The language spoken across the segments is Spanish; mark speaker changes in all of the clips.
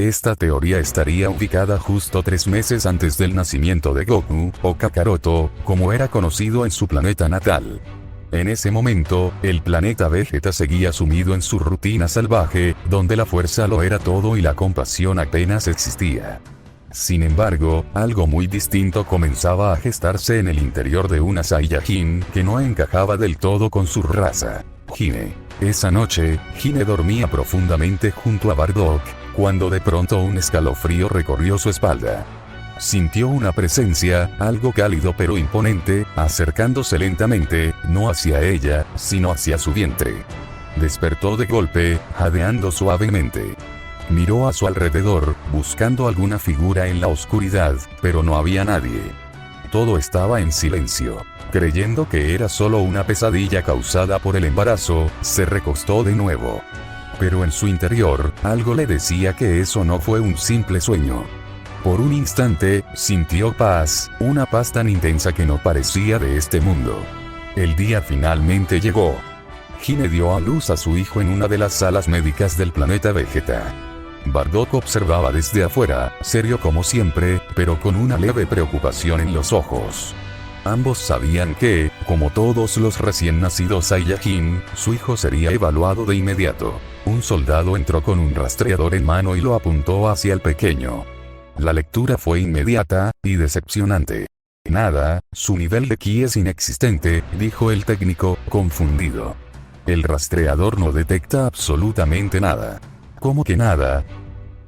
Speaker 1: Esta teoría estaría ubicada justo 3 meses antes del nacimiento de Goku, o Kakaroto, como era conocido en su planeta natal. En ese momento, el planeta Vegeta seguía sumido en su rutina salvaje, donde la fuerza lo era todo y la compasión apenas existía. Sin embargo, algo muy distinto comenzaba a gestarse en el interior de una Saiyajin que no encajaba del todo con su raza. Hime. Esa noche, Hime dormía profundamente junto a Bardock, cuando de pronto un escalofrío recorrió su espalda. Sintió una presencia, algo cálido pero imponente, acercándose lentamente, no hacia ella, sino hacia su vientre. Despertó de golpe, jadeando suavemente. Miró a su alrededor, buscando alguna figura en la oscuridad, pero no había nadie. Todo estaba en silencio. Creyendo que era solo una pesadilla causada por el embarazo, se recostó de nuevo. Pero en su interior, algo le decía que eso no fue un simple sueño. Por un instante, sintió paz, una paz tan intensa que no parecía de este mundo. El día finalmente llegó. Hime dio a luz a su hijo en una de las salas médicas del planeta Vegeta. Bardock observaba desde afuera, serio como siempre, pero con una leve preocupación en los ojos. Ambos sabían que, como todos los recién nacidos Saiyajin, su hijo sería evaluado de inmediato. Un soldado entró con un rastreador en mano y lo apuntó hacia el pequeño. La lectura fue inmediata, y decepcionante. Nada, su nivel de ki es inexistente, dijo el técnico, confundido. El rastreador no detecta absolutamente nada. ¿Cómo que nada?,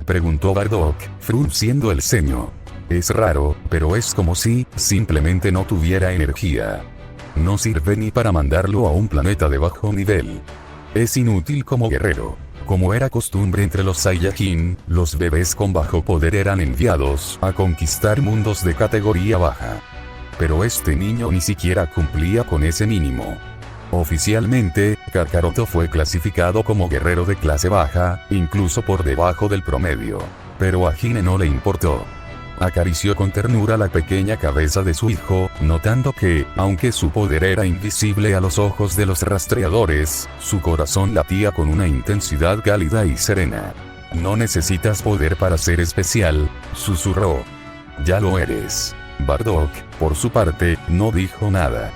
Speaker 1: preguntó Bardock, frunciendo el ceño. Es raro, pero es como si, simplemente no tuviera energía. No sirve ni para mandarlo a un planeta de bajo nivel. Es inútil como guerrero. Como era costumbre entre los Saiyajin, los bebés con bajo poder eran enviados a conquistar mundos de categoría baja. Pero este niño ni siquiera cumplía con ese mínimo. Oficialmente, Kakaroto fue clasificado como guerrero de clase baja, incluso por debajo del promedio. Pero a Hime no le importó. Acarició con ternura la pequeña cabeza de su hijo, notando que, aunque su poder era invisible a los ojos de los rastreadores, su corazón latía con una intensidad cálida y serena. No necesitas poder para ser especial, susurró. Ya lo eres. Bardock, por su parte, no dijo nada.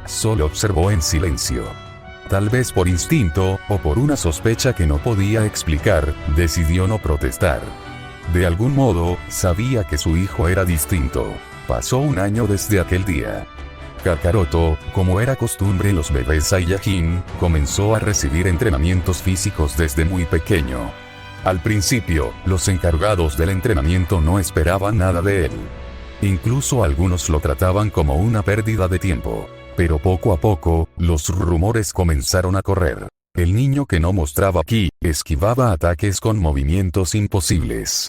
Speaker 1: Solo observó en silencio. Tal vez por instinto, o por una sospecha que no podía explicar, decidió no protestar. De algún modo, sabía que su hijo era distinto. Pasó un año desde aquel día. Kakaroto, como era costumbre en los bebés Saiyajin, comenzó a recibir entrenamientos físicos desde muy pequeño. Al principio, los encargados del entrenamiento no esperaban nada de él. Incluso algunos lo trataban como una pérdida de tiempo. Pero poco a poco, los rumores comenzaron a correr. El niño que no mostraba ki, esquivaba ataques con movimientos imposibles.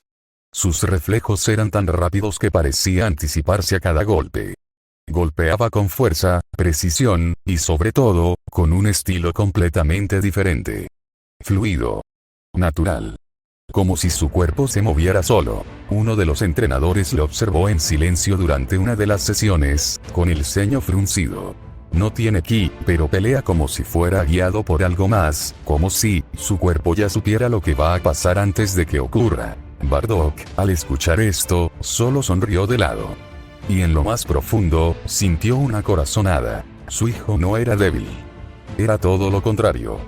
Speaker 1: Sus reflejos eran tan rápidos que parecía anticiparse a cada golpe. Golpeaba con fuerza, precisión, y sobre todo, con un estilo completamente diferente. Fluido. Natural. Como si su cuerpo se moviera solo. Uno de los entrenadores lo observó en silencio durante una de las sesiones, con el ceño fruncido. No tiene ki, pero pelea como si fuera guiado por algo más, como si su cuerpo ya supiera lo que va a pasar antes de que ocurra. Bardock, al escuchar esto, solo sonrió de lado. Y en lo más profundo, sintió una corazonada. Su hijo no era débil. Era todo lo contrario.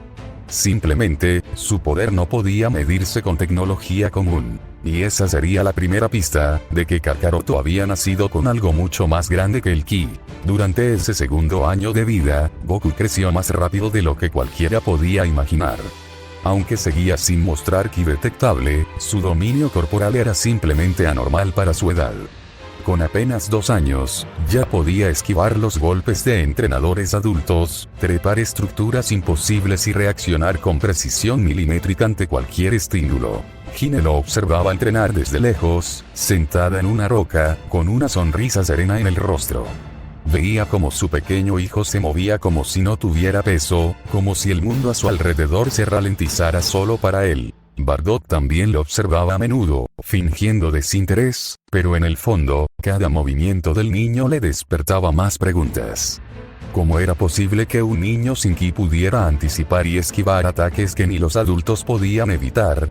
Speaker 1: Simplemente, su poder no podía medirse con tecnología común. Y esa sería la primera pista, de que Kakaroto había nacido con algo mucho más grande que el ki. Durante ese segundo año de vida, Goku creció más rápido de lo que cualquiera podía imaginar. Aunque seguía sin mostrar ki detectable, su dominio corporal era simplemente anormal para su edad. Con apenas 2 años, ya podía esquivar los golpes de entrenadores adultos, trepar estructuras imposibles y reaccionar con precisión milimétrica ante cualquier estímulo. Hime lo observaba entrenar desde lejos, sentada en una roca, con una sonrisa serena en el rostro. Veía como su pequeño hijo se movía como si no tuviera peso, como si el mundo a su alrededor se ralentizara solo para él. Bardock también lo observaba a menudo, fingiendo desinterés, pero en el fondo, cada movimiento del niño le despertaba más preguntas. ¿Cómo era posible que un niño sin ki pudiera anticipar y esquivar ataques que ni los adultos podían evitar?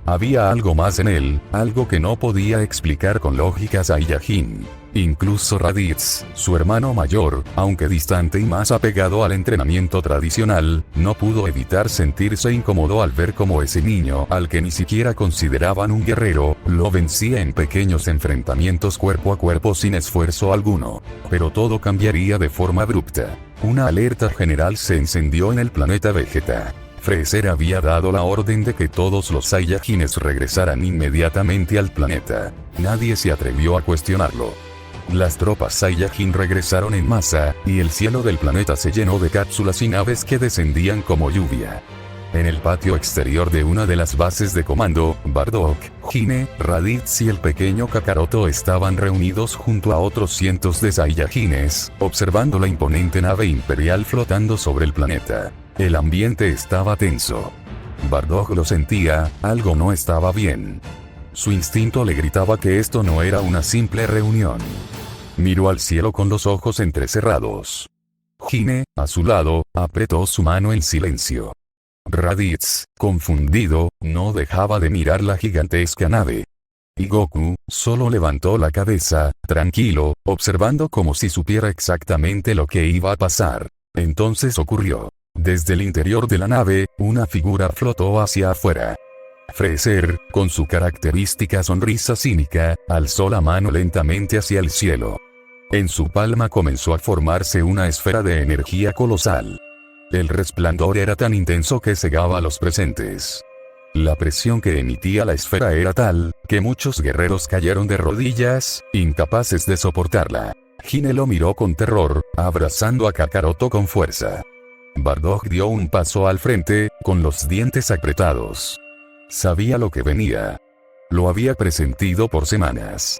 Speaker 1: Había algo más en él, algo que no podía explicar con lógica Saiyajin. Incluso Raditz, su hermano mayor, aunque distante y más apegado al entrenamiento tradicional, no pudo evitar sentirse incómodo al ver cómo ese niño, al que ni siquiera consideraban un guerrero, lo vencía en pequeños enfrentamientos cuerpo a cuerpo sin esfuerzo alguno. Pero todo cambiaría de forma abrupta. Una alerta general se encendió en el planeta Vegeta. Freezer había dado la orden de que todos los Saiyajines regresaran inmediatamente al planeta. Nadie se atrevió a cuestionarlo. Las tropas Saiyajin regresaron en masa, y el cielo del planeta se llenó de cápsulas y naves que descendían como lluvia. En el patio exterior de una de las bases de comando, Bardock, Hine, Raditz y el pequeño Kakaroto estaban reunidos junto a otros cientos de Saiyajines, observando la imponente nave imperial flotando sobre el planeta. El ambiente estaba tenso. Bardock lo sentía, algo no estaba bien. Su instinto le gritaba que esto no era una simple reunión. Miró al cielo con los ojos entrecerrados. Hine, a su lado, apretó su mano en silencio. Raditz, confundido, no dejaba de mirar la gigantesca nave. Y Goku, solo levantó la cabeza, tranquilo, observando como si supiera exactamente lo que iba a pasar. Entonces ocurrió. Desde el interior de la nave, una figura flotó hacia afuera. Freezer, con su característica sonrisa cínica, alzó la mano lentamente hacia el cielo. En su palma comenzó a formarse una esfera de energía colosal. El resplandor era tan intenso que cegaba a los presentes. La presión que emitía la esfera era tal, que muchos guerreros cayeron de rodillas, incapaces de soportarla. Hine lo miró con terror, abrazando a Kakaroto con fuerza. Bardock dio un paso al frente, con los dientes apretados. Sabía lo que venía. Lo había presentido por semanas.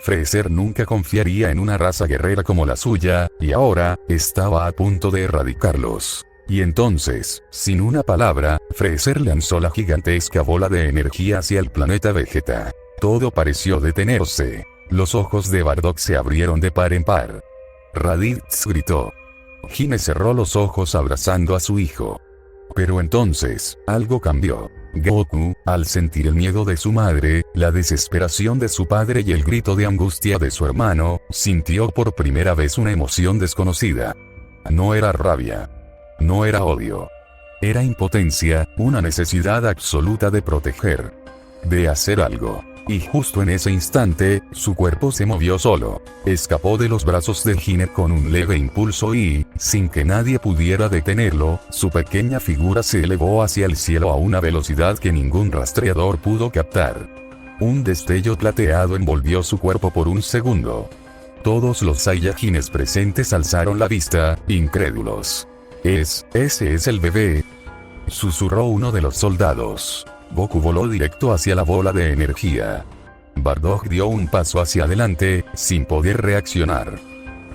Speaker 1: Freezer nunca confiaría en una raza guerrera como la suya, y ahora, estaba a punto de erradicarlos. Y entonces, sin una palabra, Freezer lanzó la gigantesca bola de energía hacia el planeta Vegeta. Todo pareció detenerse. Los ojos de Bardock se abrieron de par en par. Raditz gritó. Hine cerró los ojos abrazando a su hijo. Pero entonces, algo cambió. Goku, al sentir el miedo de su madre, la desesperación de su padre y el grito de angustia de su hermano, sintió por primera vez una emoción desconocida. No era rabia. No era odio. Era impotencia, una necesidad absoluta de proteger. De hacer algo. Y justo en ese instante, su cuerpo se movió solo. Escapó de los brazos de Hine con un leve impulso y, sin que nadie pudiera detenerlo, su pequeña figura se elevó hacia el cielo a una velocidad que ningún rastreador pudo captar. Un destello plateado envolvió su cuerpo por un segundo. Todos los Saiyajines presentes alzaron la vista, incrédulos. Ese es el bebé, susurró uno de los soldados. Goku voló directo hacia la bola de energía. Bardock dio un paso hacia adelante, sin poder reaccionar.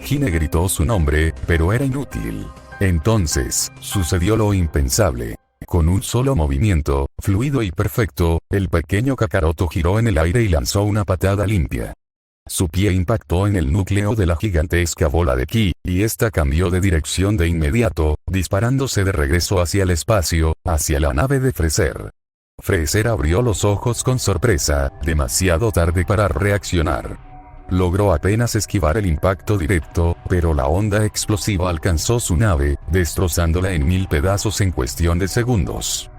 Speaker 1: Hine gritó su nombre, pero era inútil. Entonces, sucedió lo impensable. Con un solo movimiento, fluido y perfecto, el pequeño Kakaroto giró en el aire y lanzó una patada limpia. Su pie impactó en el núcleo de la gigantesca bola de ki, y esta cambió de dirección de inmediato, disparándose de regreso hacia el espacio, hacia la nave de Freezer. Freezer abrió los ojos con sorpresa, demasiado tarde para reaccionar. Logró apenas esquivar el impacto directo, pero la onda explosiva alcanzó su nave, destrozándola en 1000 pedazos en cuestión de segundos.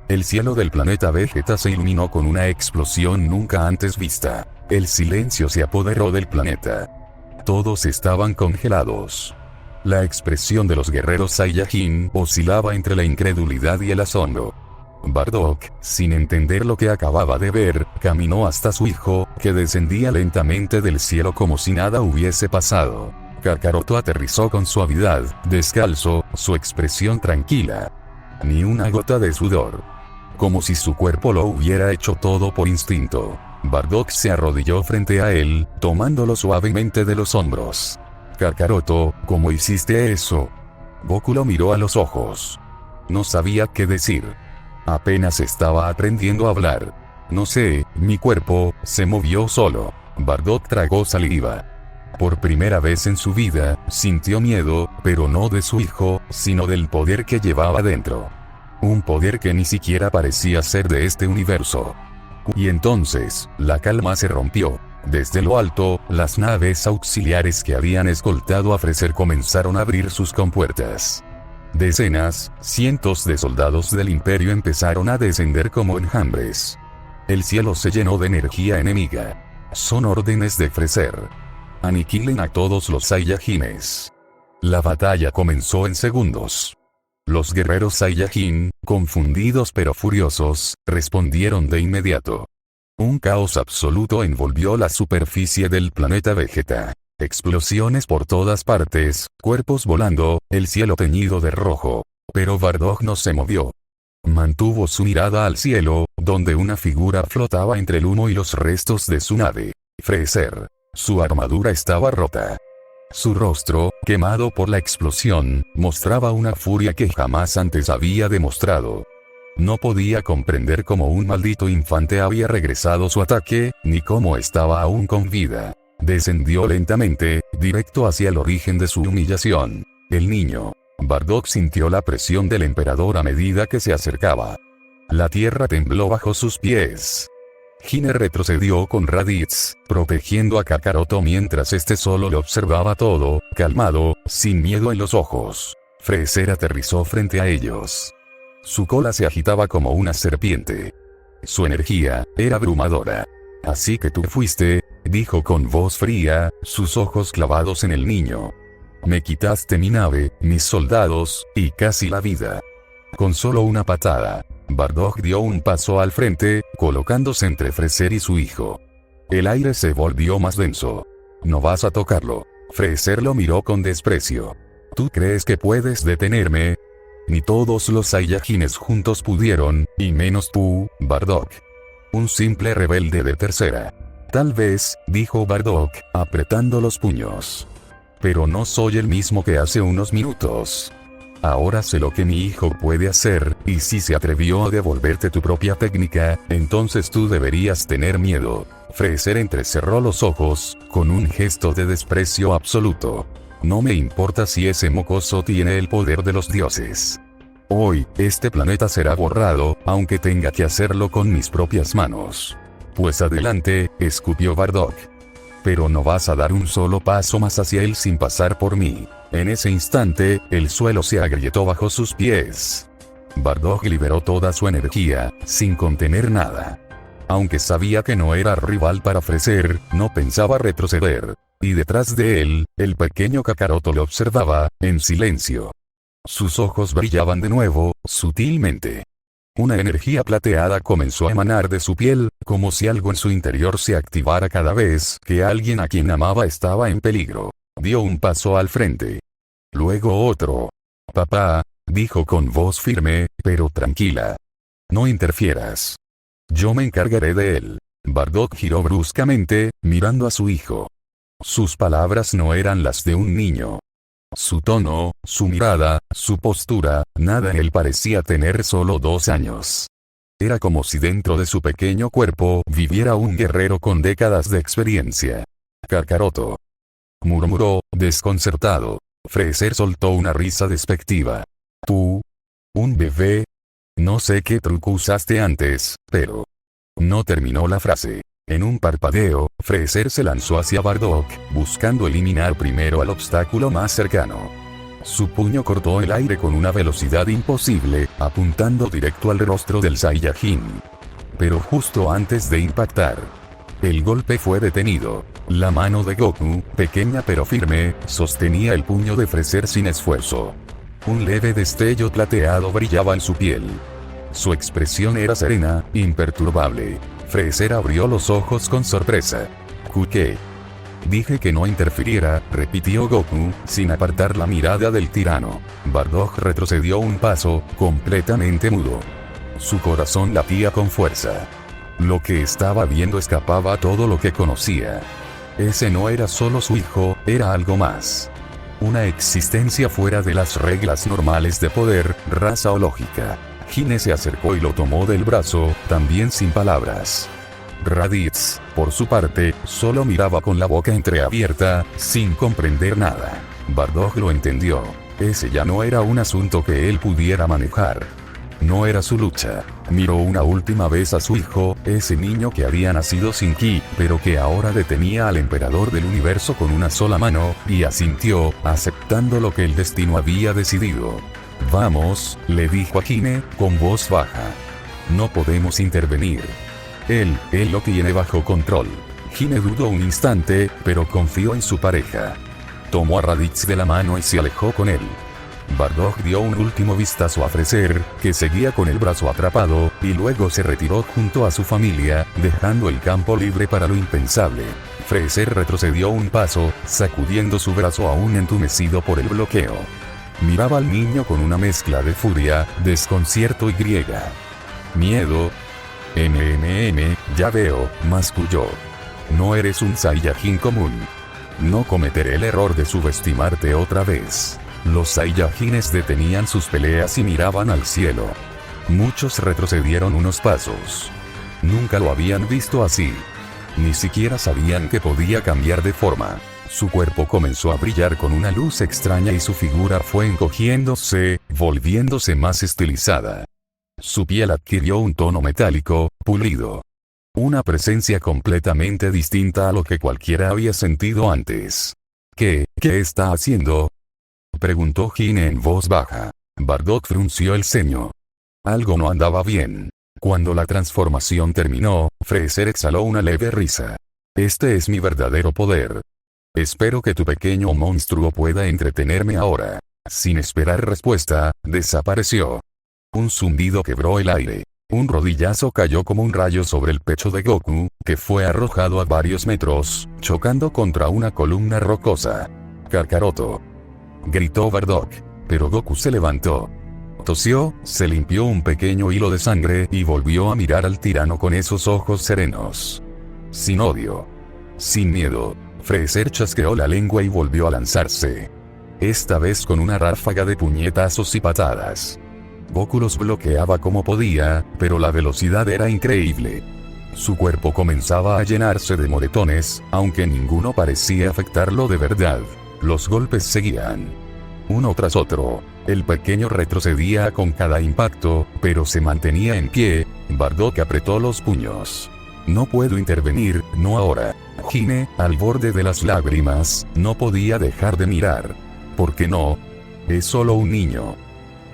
Speaker 1: El cielo del planeta Vegeta se iluminó con una explosión nunca antes vista. El silencio se apoderó del planeta. Todos estaban congelados. La expresión de los guerreros Saiyajin oscilaba entre la incredulidad y el asombro. Bardock, sin entender lo que acababa de ver, caminó hasta su hijo, que descendía lentamente del cielo como si nada hubiese pasado. Kakaroto aterrizó con suavidad, descalzo, su expresión tranquila. Ni una gota de sudor. Como si su cuerpo lo hubiera hecho todo por instinto. Bardock se arrodilló frente a él, tomándolo suavemente de los hombros. Kakaroto, ¿cómo hiciste eso? Goku lo miró a los ojos. No sabía qué decir. Apenas estaba aprendiendo a hablar. No sé, mi cuerpo se movió solo. Bardock tragó saliva. Por primera vez en su vida, sintió miedo, pero no de su hijo, sino del poder que llevaba dentro. Un poder que ni siquiera parecía ser de este universo. Goku y entonces, la calma se rompió. Desde lo alto, las naves auxiliares que habían escoltado a Freezer comenzaron a abrir sus compuertas. Decenas, cientos de soldados del Imperio empezaron a descender como enjambres. El cielo se llenó de energía enemiga. Son órdenes de Freezer. Aniquilen a todos los Saiyajines. La batalla comenzó en segundos. Los guerreros Saiyajin, confundidos pero furiosos, respondieron de inmediato. Un caos absoluto envolvió la superficie del planeta Vegeta. Explosiones por todas partes, cuerpos volando, el cielo teñido de rojo. Pero Bardock no se movió. Mantuvo su mirada al cielo, donde una figura flotaba entre el humo y los restos de su nave. Freezer. Su armadura estaba rota. Su rostro, quemado por la explosión, mostraba una furia que jamás antes había demostrado. No podía comprender cómo un maldito infante había regresado su ataque, ni cómo estaba aún con vida. Descendió lentamente, directo hacia el origen de su humillación. El niño. Bardock sintió la presión del emperador a medida que se acercaba. La tierra tembló bajo sus pies. Hine retrocedió con Raditz, protegiendo a Kakaroto mientras este solo lo observaba todo, calmado, sin miedo en los ojos. Freezer aterrizó frente a ellos. Su cola se agitaba como una serpiente. Su energía era abrumadora. Así que tú fuiste, dijo con voz fría, sus ojos clavados en el niño. Me quitaste mi nave, mis soldados, y casi la vida. Con solo una patada, Bardock dio un paso al frente, colocándose entre Freezer y su hijo. El aire se volvió más denso. No vas a tocarlo. Freezer lo miró con desprecio. ¿Tú crees que puedes detenerme? Ni todos los Saiyajines juntos pudieron, y menos tú, Bardock. Un simple rebelde de tercera. Tal vez, dijo Bardock, apretando los puños. Pero no soy el mismo que hace unos minutos. Ahora sé lo que mi hijo puede hacer, y si se atrevió a devolverte tu propia técnica, entonces tú deberías tener miedo. Freezer entrecerró los ojos, con un gesto de desprecio absoluto. No me importa si ese mocoso tiene el poder de los dioses. Hoy, este planeta será borrado, aunque tenga que hacerlo con mis propias manos. Pues adelante, escupió Bardock. Pero no vas a dar un solo paso más hacia él sin pasar por mí. En ese instante, el suelo se agrietó bajo sus pies. Bardock liberó toda su energía, sin contener nada. Aunque sabía que no era rival para Freezer, no pensaba retroceder. Y detrás de él, el pequeño Kakaroto lo observaba, en silencio. Sus ojos brillaban de nuevo, sutilmente. Una energía plateada comenzó a emanar de su piel, como si algo en su interior se activara cada vez que alguien a quien amaba estaba en peligro. Dio un paso al frente. Luego otro. Papá, dijo con voz firme, pero tranquila. No interfieras. Yo me encargaré de él. Bardock giró bruscamente, mirando a su hijo. Sus palabras no eran las de un niño. Su tono, su mirada, su postura, nada en él parecía tener solo 2 años. Era como si dentro de su pequeño cuerpo viviera un guerrero con décadas de experiencia. Kakaroto, murmuró, desconcertado. Freezer soltó una risa despectiva. ¿Tú? ¿Un bebé? No sé qué truco usaste antes, pero... No terminó la frase. En un parpadeo, Freezer se lanzó hacia Bardock, buscando eliminar primero al obstáculo más cercano. Su puño cortó el aire con una velocidad imposible, apuntando directo al rostro del Saiyajin. Pero justo antes de impactar, el golpe fue detenido. La mano de Goku, pequeña pero firme, sostenía el puño de Freezer sin esfuerzo. Un leve destello plateado brillaba en su piel. Su expresión era serena, imperturbable. Freezer abrió los ojos con sorpresa. ¿Qué? Dije que no interfiriera, repitió Goku, sin apartar la mirada del tirano. Bardock retrocedió un paso, completamente mudo. Su corazón latía con fuerza. Lo que estaba viendo escapaba a todo lo que conocía. Ese no era solo su hijo, era algo más. Una existencia fuera de las reglas normales de poder, raza o lógica. Hine se acercó y lo tomó del brazo, también sin palabras. Raditz, por su parte, solo miraba con la boca entreabierta, sin comprender nada. Bardock lo entendió. Ese ya no era un asunto que él pudiera manejar. No era su lucha. Miró una última vez a su hijo, ese niño que había nacido sin ki, pero que ahora detenía al emperador del universo con una sola mano, y asintió, aceptando lo que el destino había decidido. Vamos, le dijo a Hime, con voz baja. No podemos intervenir. Él lo tiene bajo control. Hime dudó un instante, pero confió en su pareja. Tomó a Raditz de la mano y se alejó con él. Bardock dio un último vistazo a Freser, que seguía con el brazo atrapado, y luego se retiró junto a su familia, dejando el campo libre para lo impensable. Freser retrocedió un paso, sacudiendo su brazo aún entumecido por el bloqueo. Miraba al niño con una mezcla de furia, desconcierto y griega. Miedo. Ya veo, masculló. No eres un Saiyajin común. No cometeré el error de subestimarte otra vez. Los Saiyajines detenían sus peleas y miraban al cielo. Muchos retrocedieron unos pasos. Nunca lo habían visto así. Ni siquiera sabían que podía cambiar de forma. Su cuerpo comenzó a brillar con una luz extraña y su figura fue encogiéndose, volviéndose más estilizada. Su piel adquirió un tono metálico, pulido. Una presencia completamente distinta a lo que cualquiera había sentido antes. ¿Qué está haciendo?, preguntó Hime en voz baja. Bardock frunció el ceño. Algo no andaba bien. Cuando la transformación terminó, Freser exhaló una leve risa. Este es mi verdadero poder. Espero que tu pequeño monstruo pueda entretenerme ahora. Sin esperar respuesta, desapareció. Un zumbido quebró el aire. Un rodillazo cayó como un rayo sobre el pecho de Goku, que fue arrojado a varios metros, chocando contra una columna rocosa. Kakaroto, gritó Bardock, pero Goku se levantó. Tosió, se limpió un pequeño hilo de sangre y volvió a mirar al tirano con esos ojos serenos. Sin odio. Sin miedo. Freser chasqueó la lengua y volvió a lanzarse. Esta vez con una ráfaga de puñetazos y patadas. Goku los bloqueaba como podía, pero la velocidad era increíble. Su cuerpo comenzaba a llenarse de moretones, aunque ninguno parecía afectarlo de verdad. Los golpes seguían. Uno tras otro. El pequeño retrocedía con cada impacto, pero se mantenía en pie. Bardock apretó los puños. No puedo intervenir, no ahora. Hime, al borde de las lágrimas, no podía dejar de mirar. ¿Por qué no? Es solo un niño.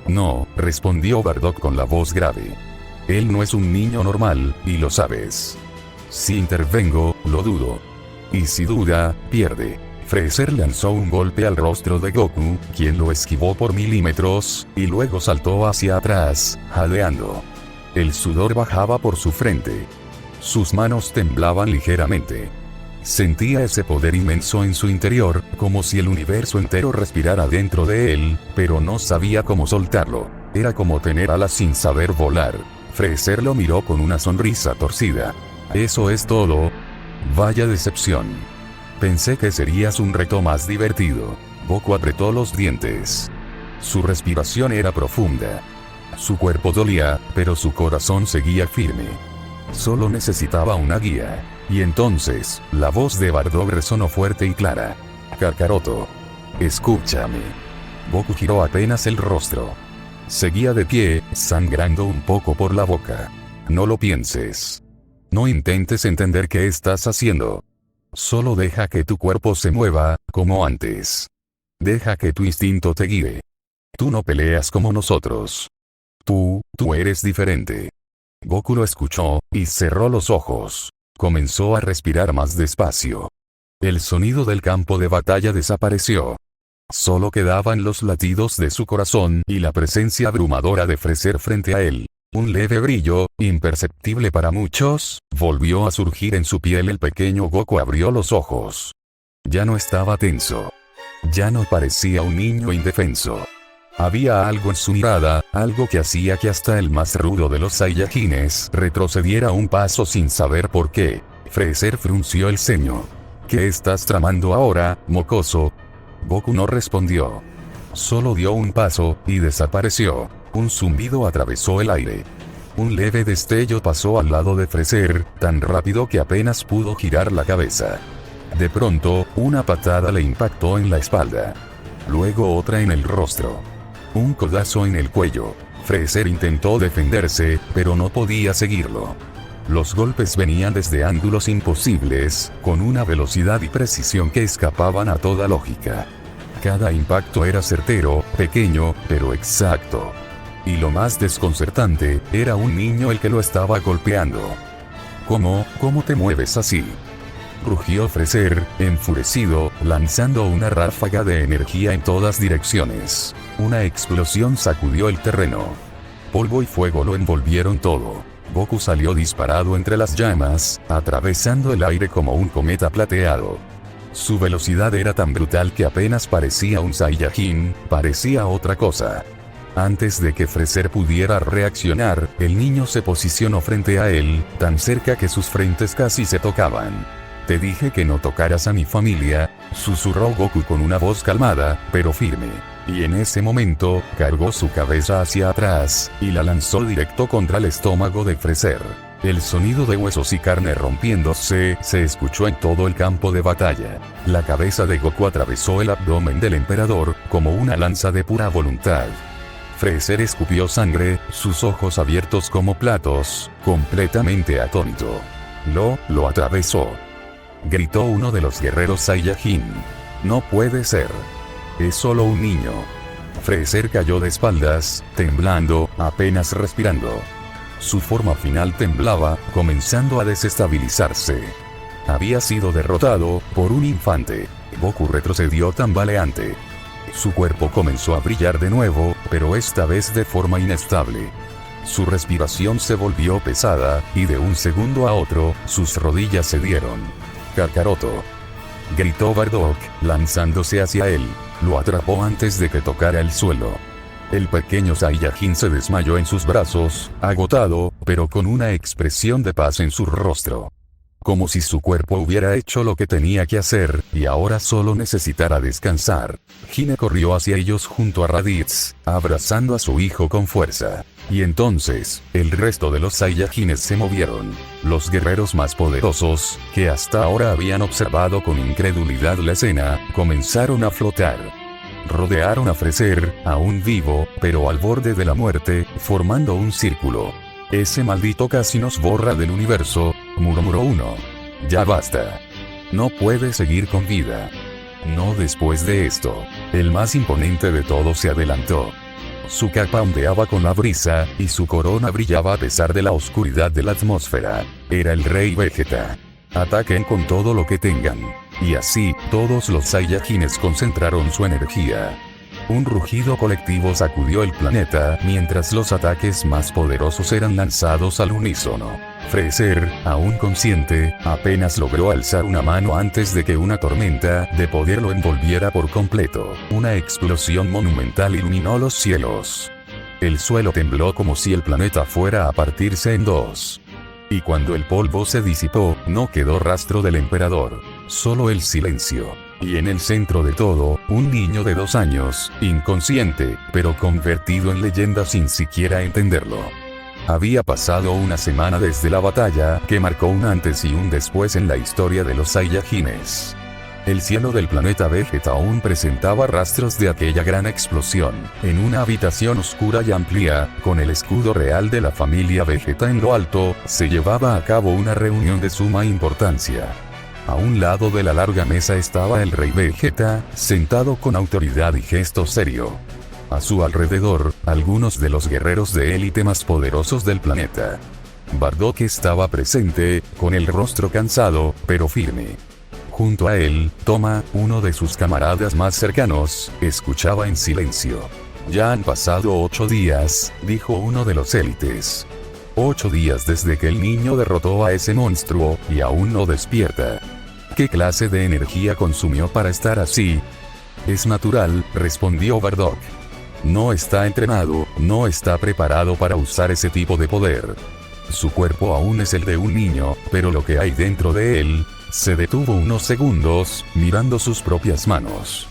Speaker 1: No, respondió Bardock con la voz grave. Él no es un niño normal, y lo sabes. Si intervengo, lo dudo. Y si duda, pierde. Freser lanzó un golpe al rostro de Goku, quien lo esquivó por milímetros, y luego saltó hacia atrás, jadeando. El sudor bajaba por su frente. Sus manos temblaban ligeramente. Sentía ese poder inmenso en su interior, como si el universo entero respirara dentro de él, pero no sabía cómo soltarlo. Era como tener alas sin saber volar. Freser lo miró con una sonrisa torcida. ¿Eso es todo? Vaya decepción. Pensé que serías un reto más divertido. Goku apretó los dientes. Su respiración era profunda. Su cuerpo dolía, pero su corazón seguía firme. Solo necesitaba una guía. Y entonces, la voz de Bardock resonó fuerte y clara. Kakaroto, escúchame. Goku giró apenas el rostro. Seguía de pie, sangrando un poco por la boca. No lo pienses. No intentes entender qué estás haciendo. Solo deja que tu cuerpo se mueva, como antes. Deja que tu instinto te guíe. Tú no peleas como nosotros. Tú eres diferente. Goku lo escuchó, y cerró los ojos. Comenzó a respirar más despacio. El sonido del campo de batalla desapareció. Solo quedaban los latidos de su corazón y la presencia abrumadora de Freser frente a él. Un leve brillo, imperceptible para muchos, volvió a surgir en su piel. El pequeño Goku abrió los ojos. Ya no estaba tenso. Ya no parecía un niño indefenso. Había algo en su mirada, algo que hacía que hasta el más rudo de los Saiyajines retrocediera un paso sin saber por qué. Freser frunció el ceño. ¿Qué estás tramando ahora, mocoso? Goku no respondió. Solo dio un paso, y desapareció. Un zumbido atravesó el aire. Un leve destello pasó al lado de Freser, tan rápido que apenas pudo girar la cabeza. De pronto, una patada le impactó en la espalda. Luego otra en el rostro. Un codazo en el cuello. Freezer intentó defenderse, pero no podía seguirlo. Los golpes venían desde ángulos imposibles, con una velocidad y precisión que escapaban a toda lógica. Cada impacto era certero, pequeño, pero exacto. Y lo más desconcertante, era un niño el que lo estaba golpeando. ¿Cómo te mueves así?, rugió Freezer, enfurecido, lanzando una ráfaga de energía en todas direcciones. Una explosión sacudió el terreno. Polvo y fuego lo envolvieron todo. Goku salió disparado entre las llamas, atravesando el aire como un cometa plateado. Su velocidad era tan brutal que apenas parecía un Saiyajin, parecía otra cosa. Antes de que Freezer pudiera reaccionar, el niño se posicionó frente a él, tan cerca que sus frentes casi se tocaban. «Te dije que no tocaras a mi familia», susurró Goku con una voz calmada, pero firme. Y en ese momento, cargó su cabeza hacia atrás, y la lanzó directo contra el estómago de Freezer. El sonido de huesos y carne rompiéndose se escuchó en todo el campo de batalla. La cabeza de Goku atravesó el abdomen del emperador, como una lanza de pura voluntad. Freezer escupió sangre, sus ojos abiertos como platos, completamente atónito. Lo atravesó. Gritó uno de los guerreros Saiyajin. «No puede ser. Es solo un niño». Freezer cayó de espaldas, temblando, apenas respirando. Su forma final temblaba, comenzando a desestabilizarse. Había sido derrotado por un infante. Goku retrocedió tambaleante. Su cuerpo comenzó a brillar de nuevo, pero esta vez de forma inestable. Su respiración se volvió pesada, y de un segundo a otro, sus rodillas cedieron. «Kakaroto», gritó Bardock, lanzándose hacia él. Lo atrapó antes de que tocara el suelo. El pequeño Saiyajin se desmayó en sus brazos, agotado, pero con una expresión de paz en su rostro. Como si su cuerpo hubiera hecho lo que tenía que hacer, y ahora solo necesitara descansar. Hine corrió hacia ellos junto a Raditz, abrazando a su hijo con fuerza. Y entonces, el resto de los Saiyajines se movieron. Los guerreros más poderosos, que hasta ahora habían observado con incredulidad la escena, comenzaron a flotar. Rodearon a Freezer, aún vivo, pero al borde de la muerte, formando un círculo. «Ese maldito casi nos borra del universo», murmuró uno. «Ya basta. No puede seguir con vida». «No después de esto». El más imponente de todos se adelantó. Su capa ondeaba con la brisa, y su corona brillaba a pesar de la oscuridad de la atmósfera. Era el Rey Vegeta. «Ataquen con todo lo que tengan». Y así, todos los Saiyajines concentraron su energía. Un rugido colectivo sacudió el planeta, mientras los ataques más poderosos eran lanzados al unísono. Freezer, aún consciente, apenas logró alzar una mano antes de que una tormenta de poder lo envolviera por completo. Una explosión monumental iluminó los cielos. El suelo tembló como si el planeta fuera a partirse en dos. Y cuando el polvo se disipó, no quedó rastro del emperador. Solo el silencio. Y en el centro de todo, un niño de 2 años, inconsciente, pero convertido en leyenda sin siquiera entenderlo. Había pasado una semana desde la batalla, que marcó un antes y un después en la historia de los Saiyajines. El cielo del planeta Vegeta aún presentaba rastros de aquella gran explosión. En una habitación oscura y amplia, con el escudo real de la familia Vegeta en lo alto, se llevaba a cabo una reunión de suma importancia. A un lado de la larga mesa estaba el Rey Vegeta, sentado con autoridad y gesto serio. A su alrededor, algunos de los guerreros de élite más poderosos del planeta. Bardock estaba presente, con el rostro cansado, pero firme. Junto a él, Toma, uno de sus camaradas más cercanos, escuchaba en silencio. «Ya han pasado 8 días», dijo uno de los élites. 8 días desde que el niño derrotó a ese monstruo, y aún no despierta. ¿Qué clase de energía consumió para estar así? «Es natural», respondió Bardock. «No está entrenado, no está preparado para usar ese tipo de poder. Su cuerpo aún es el de un niño, pero lo que hay dentro de él». Se detuvo unos segundos, mirando sus propias manos.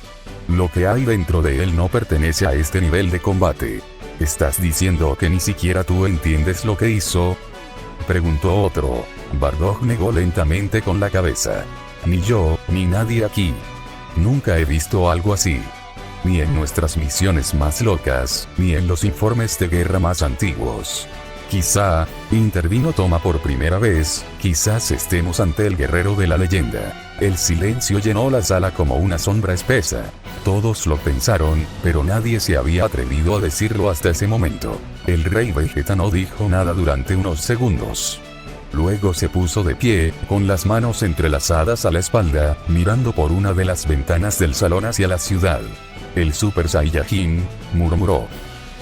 Speaker 1: «Lo que hay dentro de él no pertenece a este nivel de combate. ¿Estás diciendo que ni siquiera tú entiendes lo que hizo?», preguntó otro. Bardock negó lentamente con la cabeza. «Ni yo, ni nadie aquí. Nunca he visto algo así». ni en nuestras misiones más locas, ni en los informes de guerra más antiguos. Quizá, intervino Toma por primera vez, quizás estemos ante el guerrero de la leyenda. El silencio llenó la sala como una sombra espesa. Todos lo pensaron, pero nadie se había atrevido a decirlo hasta ese momento. El rey Vegeta no dijo nada durante unos segundos. Luego se puso de pie, con las manos entrelazadas a la espalda, mirando por una de las ventanas del salón hacia la ciudad. El Super Saiyajin, murmuró.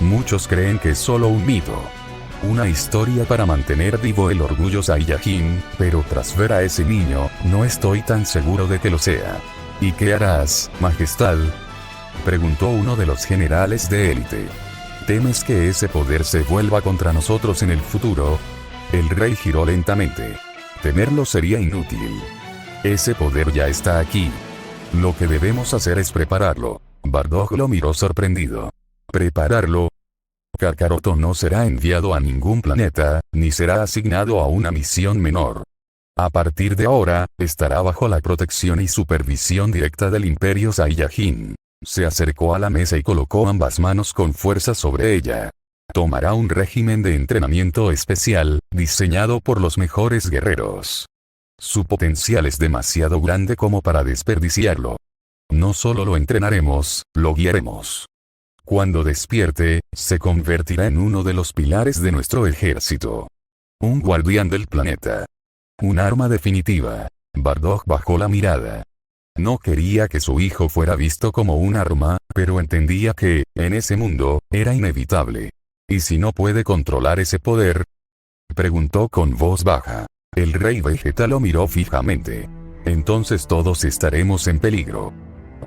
Speaker 1: Muchos creen que es solo un mito. Una historia para mantener vivo el orgullo Saiyajin, pero tras ver a ese niño, no estoy tan seguro de que lo sea. ¿Y qué harás, Majestad?, preguntó uno de los generales de élite. ¿Temes que ese poder se vuelva contra nosotros en el futuro? El rey giró lentamente. Temerlo sería inútil. Ese poder ya está aquí. Lo que debemos hacer es prepararlo. Bardock lo miró sorprendido. ¿Prepararlo? Kakaroto no será enviado a ningún planeta, ni será asignado a una misión menor. A partir de ahora, estará bajo la protección y supervisión directa del Imperio Saiyajin. Se acercó a la mesa y colocó ambas manos con fuerza sobre ella. Tomará un régimen de entrenamiento especial, diseñado por los mejores guerreros. Su potencial es demasiado grande como para desperdiciarlo. No solo lo entrenaremos, lo guiaremos. Cuando despierte, se convertirá en uno de los pilares de nuestro ejército. Un guardián del planeta. Un arma definitiva. Bardock bajó la mirada. No quería que su hijo fuera visto como un arma, pero entendía que, en ese mundo, era inevitable. ¿Y si no puede controlar ese poder?, preguntó con voz baja. El rey Vegeta lo miró fijamente. Entonces todos estaremos en peligro.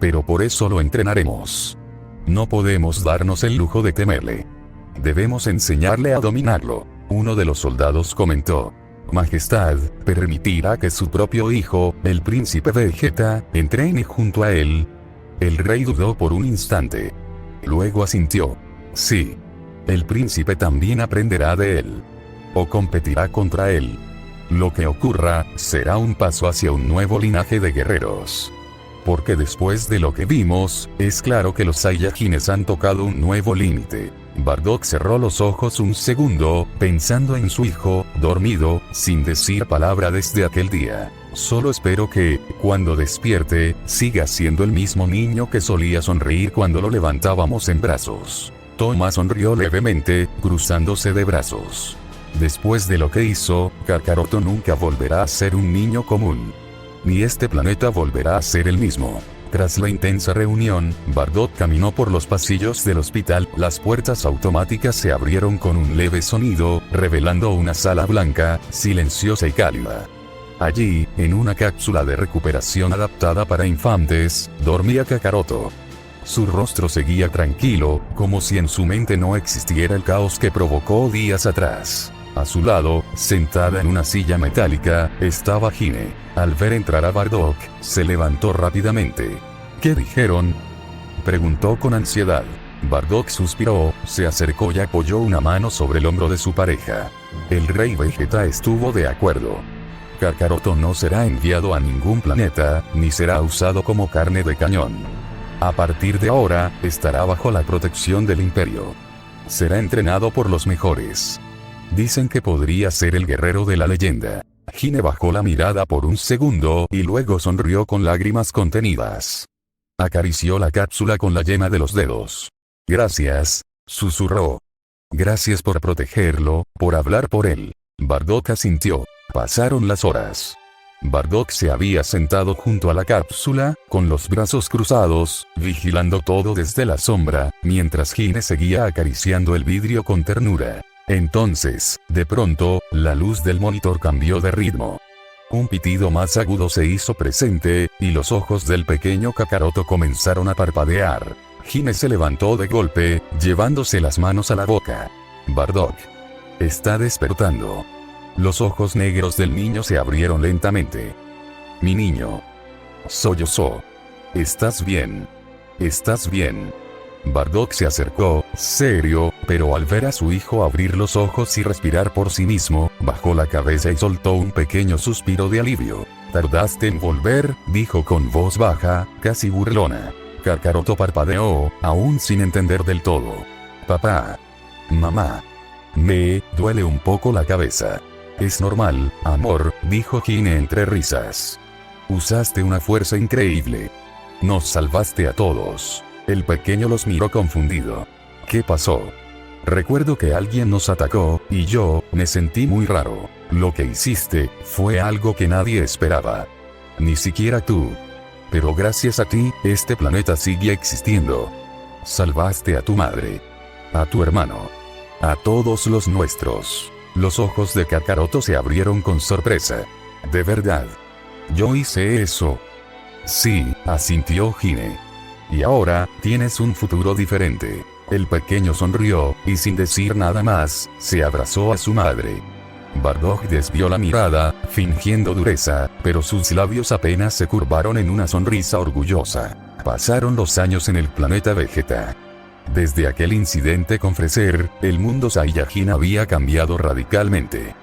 Speaker 1: Pero por eso lo entrenaremos. No podemos darnos el lujo de temerle. Debemos enseñarle a dominarlo. Uno de los soldados comentó. Majestad, ¿permitirá que su propio hijo, el príncipe Vegeta, entrene junto a él? El rey dudó por un instante. Luego asintió. Sí. El príncipe también aprenderá de él. O competirá contra él. Lo que ocurra, será un paso hacia un nuevo linaje de guerreros. Porque después de lo que vimos, es claro que los Saiyajines han tocado un nuevo límite. Bardock cerró los ojos un segundo, pensando en su hijo, dormido, sin decir palabra desde aquel día. Solo espero que, cuando despierte, siga siendo el mismo niño que solía sonreír cuando lo levantábamos en brazos. Toma sonrió levemente, cruzándose de brazos. Después de lo que hizo, Kakaroto nunca volverá a ser un niño común. Ni este planeta volverá a ser el mismo. Tras la intensa reunión, Bardock caminó por los pasillos del hospital. Las puertas automáticas se abrieron con un leve sonido, revelando una sala blanca, silenciosa y cálida. Allí, en una cápsula de recuperación adaptada para infantes, dormía Kakaroto. Su rostro seguía tranquilo, como si en su mente no existiera el caos que provocó días atrás. A su lado, sentada en una silla metálica, estaba Hine. Al ver entrar a Bardock, se levantó rápidamente. ¿Qué dijeron?, preguntó con ansiedad. Bardock suspiró, se acercó y apoyó una mano sobre el hombro de su pareja. El rey Vegeta estuvo de acuerdo. Kakaroto no será enviado a ningún planeta, ni será usado como carne de cañón. A partir de ahora, estará bajo la protección del Imperio. Será entrenado por los mejores. Dicen que podría ser el guerrero de la leyenda. Hine bajó la mirada por un segundo y luego sonrió con lágrimas contenidas. Acarició la cápsula con la yema de los dedos. Gracias, susurró. Gracias por protegerlo, por hablar por él. Bardock asintió. Pasaron las horas. Bardock se había sentado junto a la cápsula, con los brazos cruzados, vigilando todo desde la sombra, mientras Hine seguía acariciando el vidrio con ternura. Entonces, de pronto, la luz del monitor cambió de ritmo. Un pitido más agudo se hizo presente, y los ojos del pequeño Kakaroto comenzaron a parpadear. Hine se levantó de golpe, llevándose las manos a la boca. Bardock. Está despertando. Los ojos negros del niño se abrieron lentamente. Mi niño. Sollozó. ¿Estás bien? ¿Estás bien? Bardock se acercó, serio, pero al ver a su hijo abrir los ojos y respirar por sí mismo, bajó la cabeza y soltó un pequeño suspiro de alivio. Tardaste en volver, dijo con voz baja, casi burlona. Kakaroto parpadeó, aún sin entender del todo. Papá. Mamá. Me duele un poco la cabeza. Es normal, amor, dijo Hine entre risas. Usaste una fuerza increíble. Nos salvaste a todos. El pequeño los miró confundido. ¿Qué pasó? Recuerdo que alguien nos atacó, y yo me sentí muy raro. Lo que hiciste fue algo que nadie esperaba. Ni siquiera tú. Pero gracias a ti, este planeta sigue existiendo. Salvaste a tu madre. A tu hermano. A todos los nuestros. Los ojos de Kakaroto se abrieron con sorpresa. ¿De verdad? ¿Yo hice eso? Sí, asintió Hine. Y ahora, tienes un futuro diferente. El pequeño sonrió, y sin decir nada más, se abrazó a su madre. Bardock desvió la mirada, fingiendo dureza, pero sus labios apenas se curvaron en una sonrisa orgullosa. Pasaron los años en el planeta Vegeta. Desde aquel incidente con Freezer, el mundo Saiyajin había cambiado radicalmente.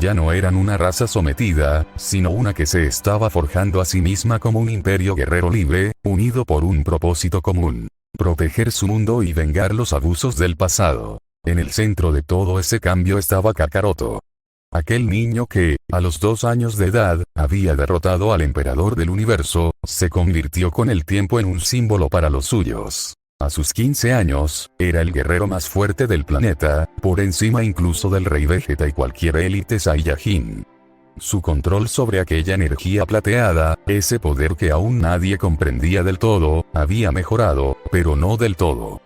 Speaker 1: Ya no eran una raza sometida, sino una que se estaba forjando a sí misma como un imperio guerrero libre, unido por un propósito común. Proteger su mundo y vengar los abusos del pasado. En el centro de todo ese cambio estaba Kakaroto. Aquel niño que, a los 2 años de edad, había derrotado al emperador del universo, se convirtió con el tiempo en un símbolo para los suyos. A sus 15 años, era el guerrero más fuerte del planeta, por encima incluso del Rey Vegeta y cualquier élite Saiyajin. Su control sobre aquella energía plateada, ese poder que aún nadie comprendía del todo, había mejorado, pero no del todo.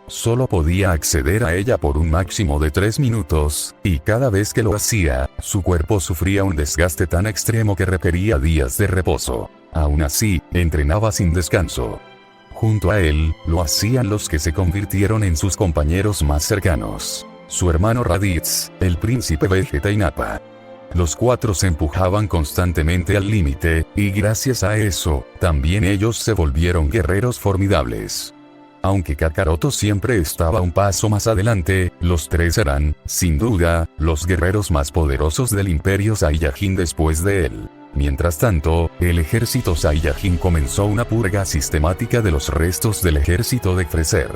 Speaker 1: Solo podía acceder a ella por un máximo de 3 minutos, y cada vez que lo hacía, su cuerpo sufría un desgaste tan extremo que requería días de reposo. Aún así, entrenaba sin descanso. Junto a él, lo hacían los que se convirtieron en sus compañeros más cercanos. Su hermano Raditz, el príncipe Vegeta y Nappa. Los 4 se empujaban constantemente al límite, y gracias a eso, también ellos se volvieron guerreros formidables. Aunque Kakaroto siempre estaba un paso más adelante, los 3 eran, sin duda, los guerreros más poderosos del Imperio Saiyajin después de él. Mientras tanto, el ejército Saiyajin comenzó una purga sistemática de los restos del ejército de Freezer.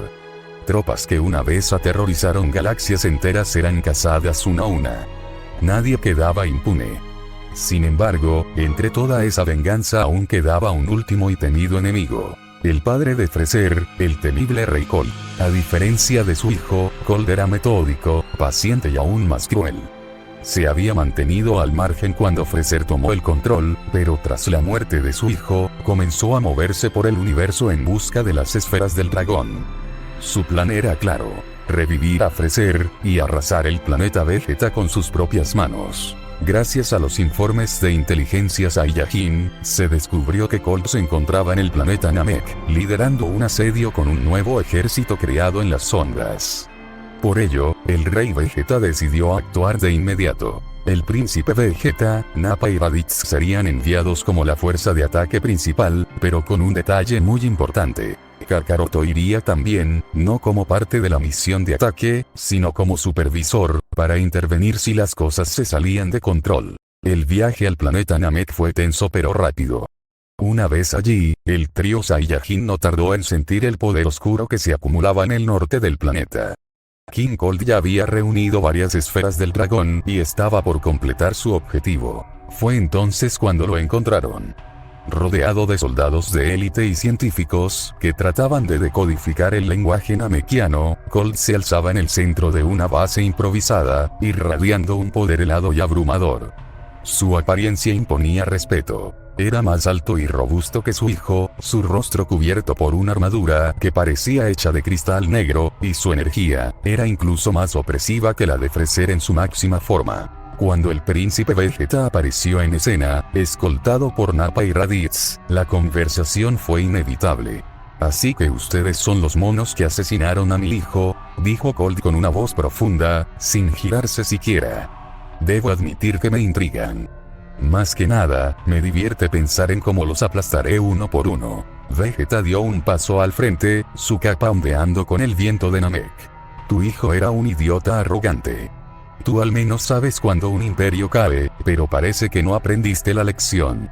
Speaker 1: Tropas que una vez aterrorizaron galaxias enteras eran cazadas una a una. Nadie quedaba impune. Sin embargo, entre toda esa venganza aún quedaba un último y temido enemigo. El padre de Freezer, el temible Rey Cold. A diferencia de su hijo, Cold era metódico, paciente y aún más cruel. Se había mantenido al margen cuando Freezer tomó el control, pero tras la muerte de su hijo, comenzó a moverse por el universo en busca de las esferas del dragón. Su plan era claro: revivir a Freezer, y arrasar el planeta Vegeta con sus propias manos. Gracias a los informes de inteligencia Saiyajin, se descubrió que Cold se encontraba en el planeta Namek, liderando un asedio con un nuevo ejército creado en las sombras. Por ello, el Rey Vegeta decidió actuar de inmediato. El príncipe Vegeta, Nappa y Raditz serían enviados como la fuerza de ataque principal, pero con un detalle muy importante. Kakaroto iría también, no como parte de la misión de ataque, sino como supervisor, para intervenir si las cosas se salían de control. El viaje al planeta Namek fue tenso pero rápido. Una vez allí, el trío Saiyajin no tardó en sentir el poder oscuro que se acumulaba en el norte del planeta. King Cold ya había reunido varias esferas del dragón y estaba por completar su objetivo. Fue entonces cuando lo encontraron. Rodeado de soldados de élite y científicos, que trataban de decodificar el lenguaje namekiano, Cold se alzaba en el centro de una base improvisada, irradiando un poder helado y abrumador. Su apariencia imponía respeto. Era más alto y robusto que su hijo, su rostro cubierto por una armadura que parecía hecha de cristal negro, y su energía era incluso más opresiva que la de Freezer en su máxima forma. Cuando el príncipe Vegeta apareció en escena, escoltado por Nappa y Raditz, la conversación fue inevitable. «Así que ustedes son los monos que asesinaron a mi hijo», dijo Cold con una voz profunda, sin girarse siquiera. «Debo admitir que me intrigan. Más que nada, me divierte pensar en cómo los aplastaré uno por uno». Vegeta dio un paso al frente, su capa ondeando con el viento de Namek. «Tu hijo era un idiota arrogante. Tú al menos sabes cuando un imperio cae, pero parece que no aprendiste la lección.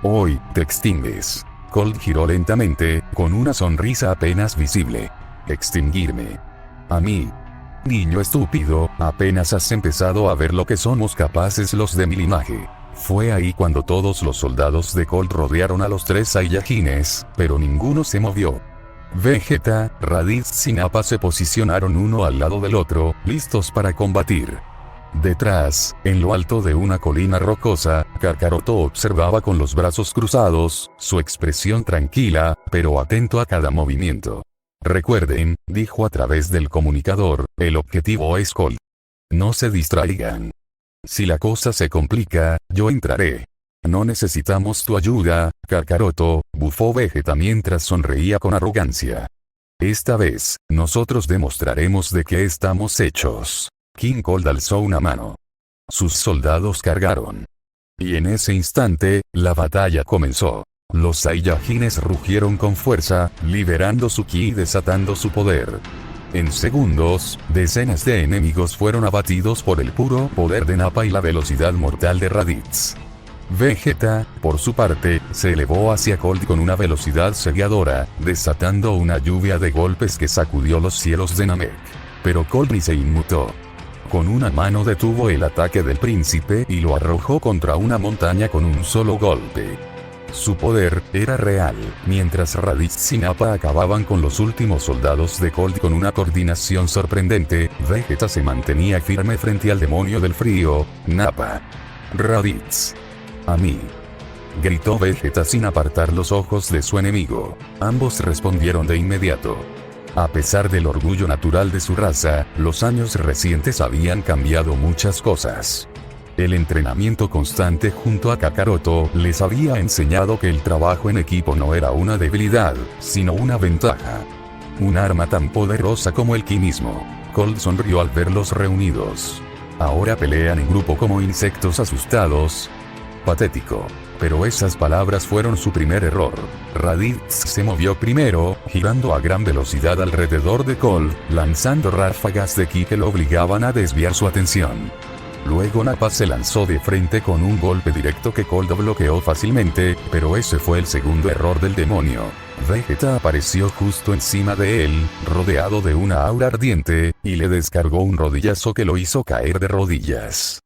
Speaker 1: Hoy, te extingues. Cold giró lentamente, con una sonrisa apenas visible. Extinguirme. A mí. Niño estúpido, apenas has empezado a ver lo que somos capaces los de mi linaje. Fue ahí cuando todos los soldados de Cold rodearon a los 3 Saiyajines, pero ninguno se movió. Vegeta, Raditz y Nappa se posicionaron uno al lado del otro, listos para combatir. Detrás, en lo alto de una colina rocosa, Kakaroto observaba con los brazos cruzados, su expresión tranquila, pero atento a cada movimiento. Recuerden, dijo a través del comunicador, el objetivo es Cold. No se distraigan. Si la cosa se complica, yo entraré. No necesitamos tu ayuda, Kakaroto, bufó Vegeta mientras sonreía con arrogancia. Esta vez, nosotros demostraremos de qué estamos hechos. King Cold alzó una mano. Sus soldados cargaron. Y en ese instante, la batalla comenzó. Los Saiyajines rugieron con fuerza, liberando su ki y desatando su poder. En segundos, decenas de enemigos fueron abatidos por el puro poder de Nappa y la velocidad mortal de Raditz. Vegeta, por su parte, se elevó hacia Cold con una velocidad cegadora, desatando una lluvia de golpes que sacudió los cielos de Namek. Pero Cold ni se inmutó. Con una mano detuvo el ataque del príncipe y lo arrojó contra una montaña con un solo golpe. Su poder era real, mientras Raditz y Nappa acababan con los últimos soldados de Cold con una coordinación sorprendente. Vegeta se mantenía firme frente al demonio del frío. Nappa. Raditz. A mí. Gritó Vegeta sin apartar los ojos de su enemigo. Ambos respondieron de inmediato. A pesar del orgullo natural de su raza, los años recientes habían cambiado muchas cosas. El entrenamiento constante junto a Kakaroto les había enseñado que el trabajo en equipo no era una debilidad, sino una ventaja. Un arma tan poderosa como el ki mismo. Cold sonrió al verlos reunidos. Ahora pelean en grupo como insectos asustados. Patético. Pero esas palabras fueron su primer error. Raditz se movió primero, girando a gran velocidad alrededor de Cold, lanzando ráfagas de ki que lo obligaban a desviar su atención. Luego Nappa se lanzó de frente con un golpe directo que Cold bloqueó fácilmente, pero ese fue el segundo error del demonio. Vegeta apareció justo encima de él, rodeado de una aura ardiente, y le descargó un rodillazo que lo hizo caer de rodillas.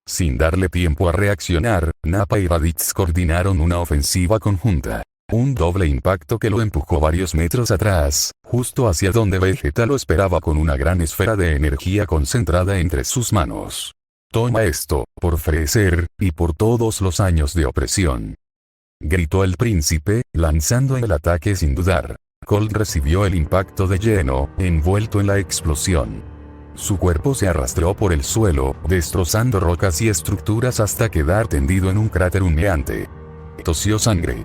Speaker 1: Sin darle tiempo a reaccionar, Nappa y Raditz coordinaron una ofensiva conjunta. Un doble impacto que lo empujó varios metros atrás, justo hacia donde Vegeta lo esperaba con una gran esfera de energía concentrada entre sus manos. Toma esto, por Freezer, y por todos los años de opresión. Gritó el príncipe, lanzando el ataque sin dudar. Cold recibió el impacto de lleno, envuelto en la explosión. Su cuerpo se arrastró por el suelo, destrozando rocas y estructuras hasta quedar tendido en un cráter humeante. Tosió sangre.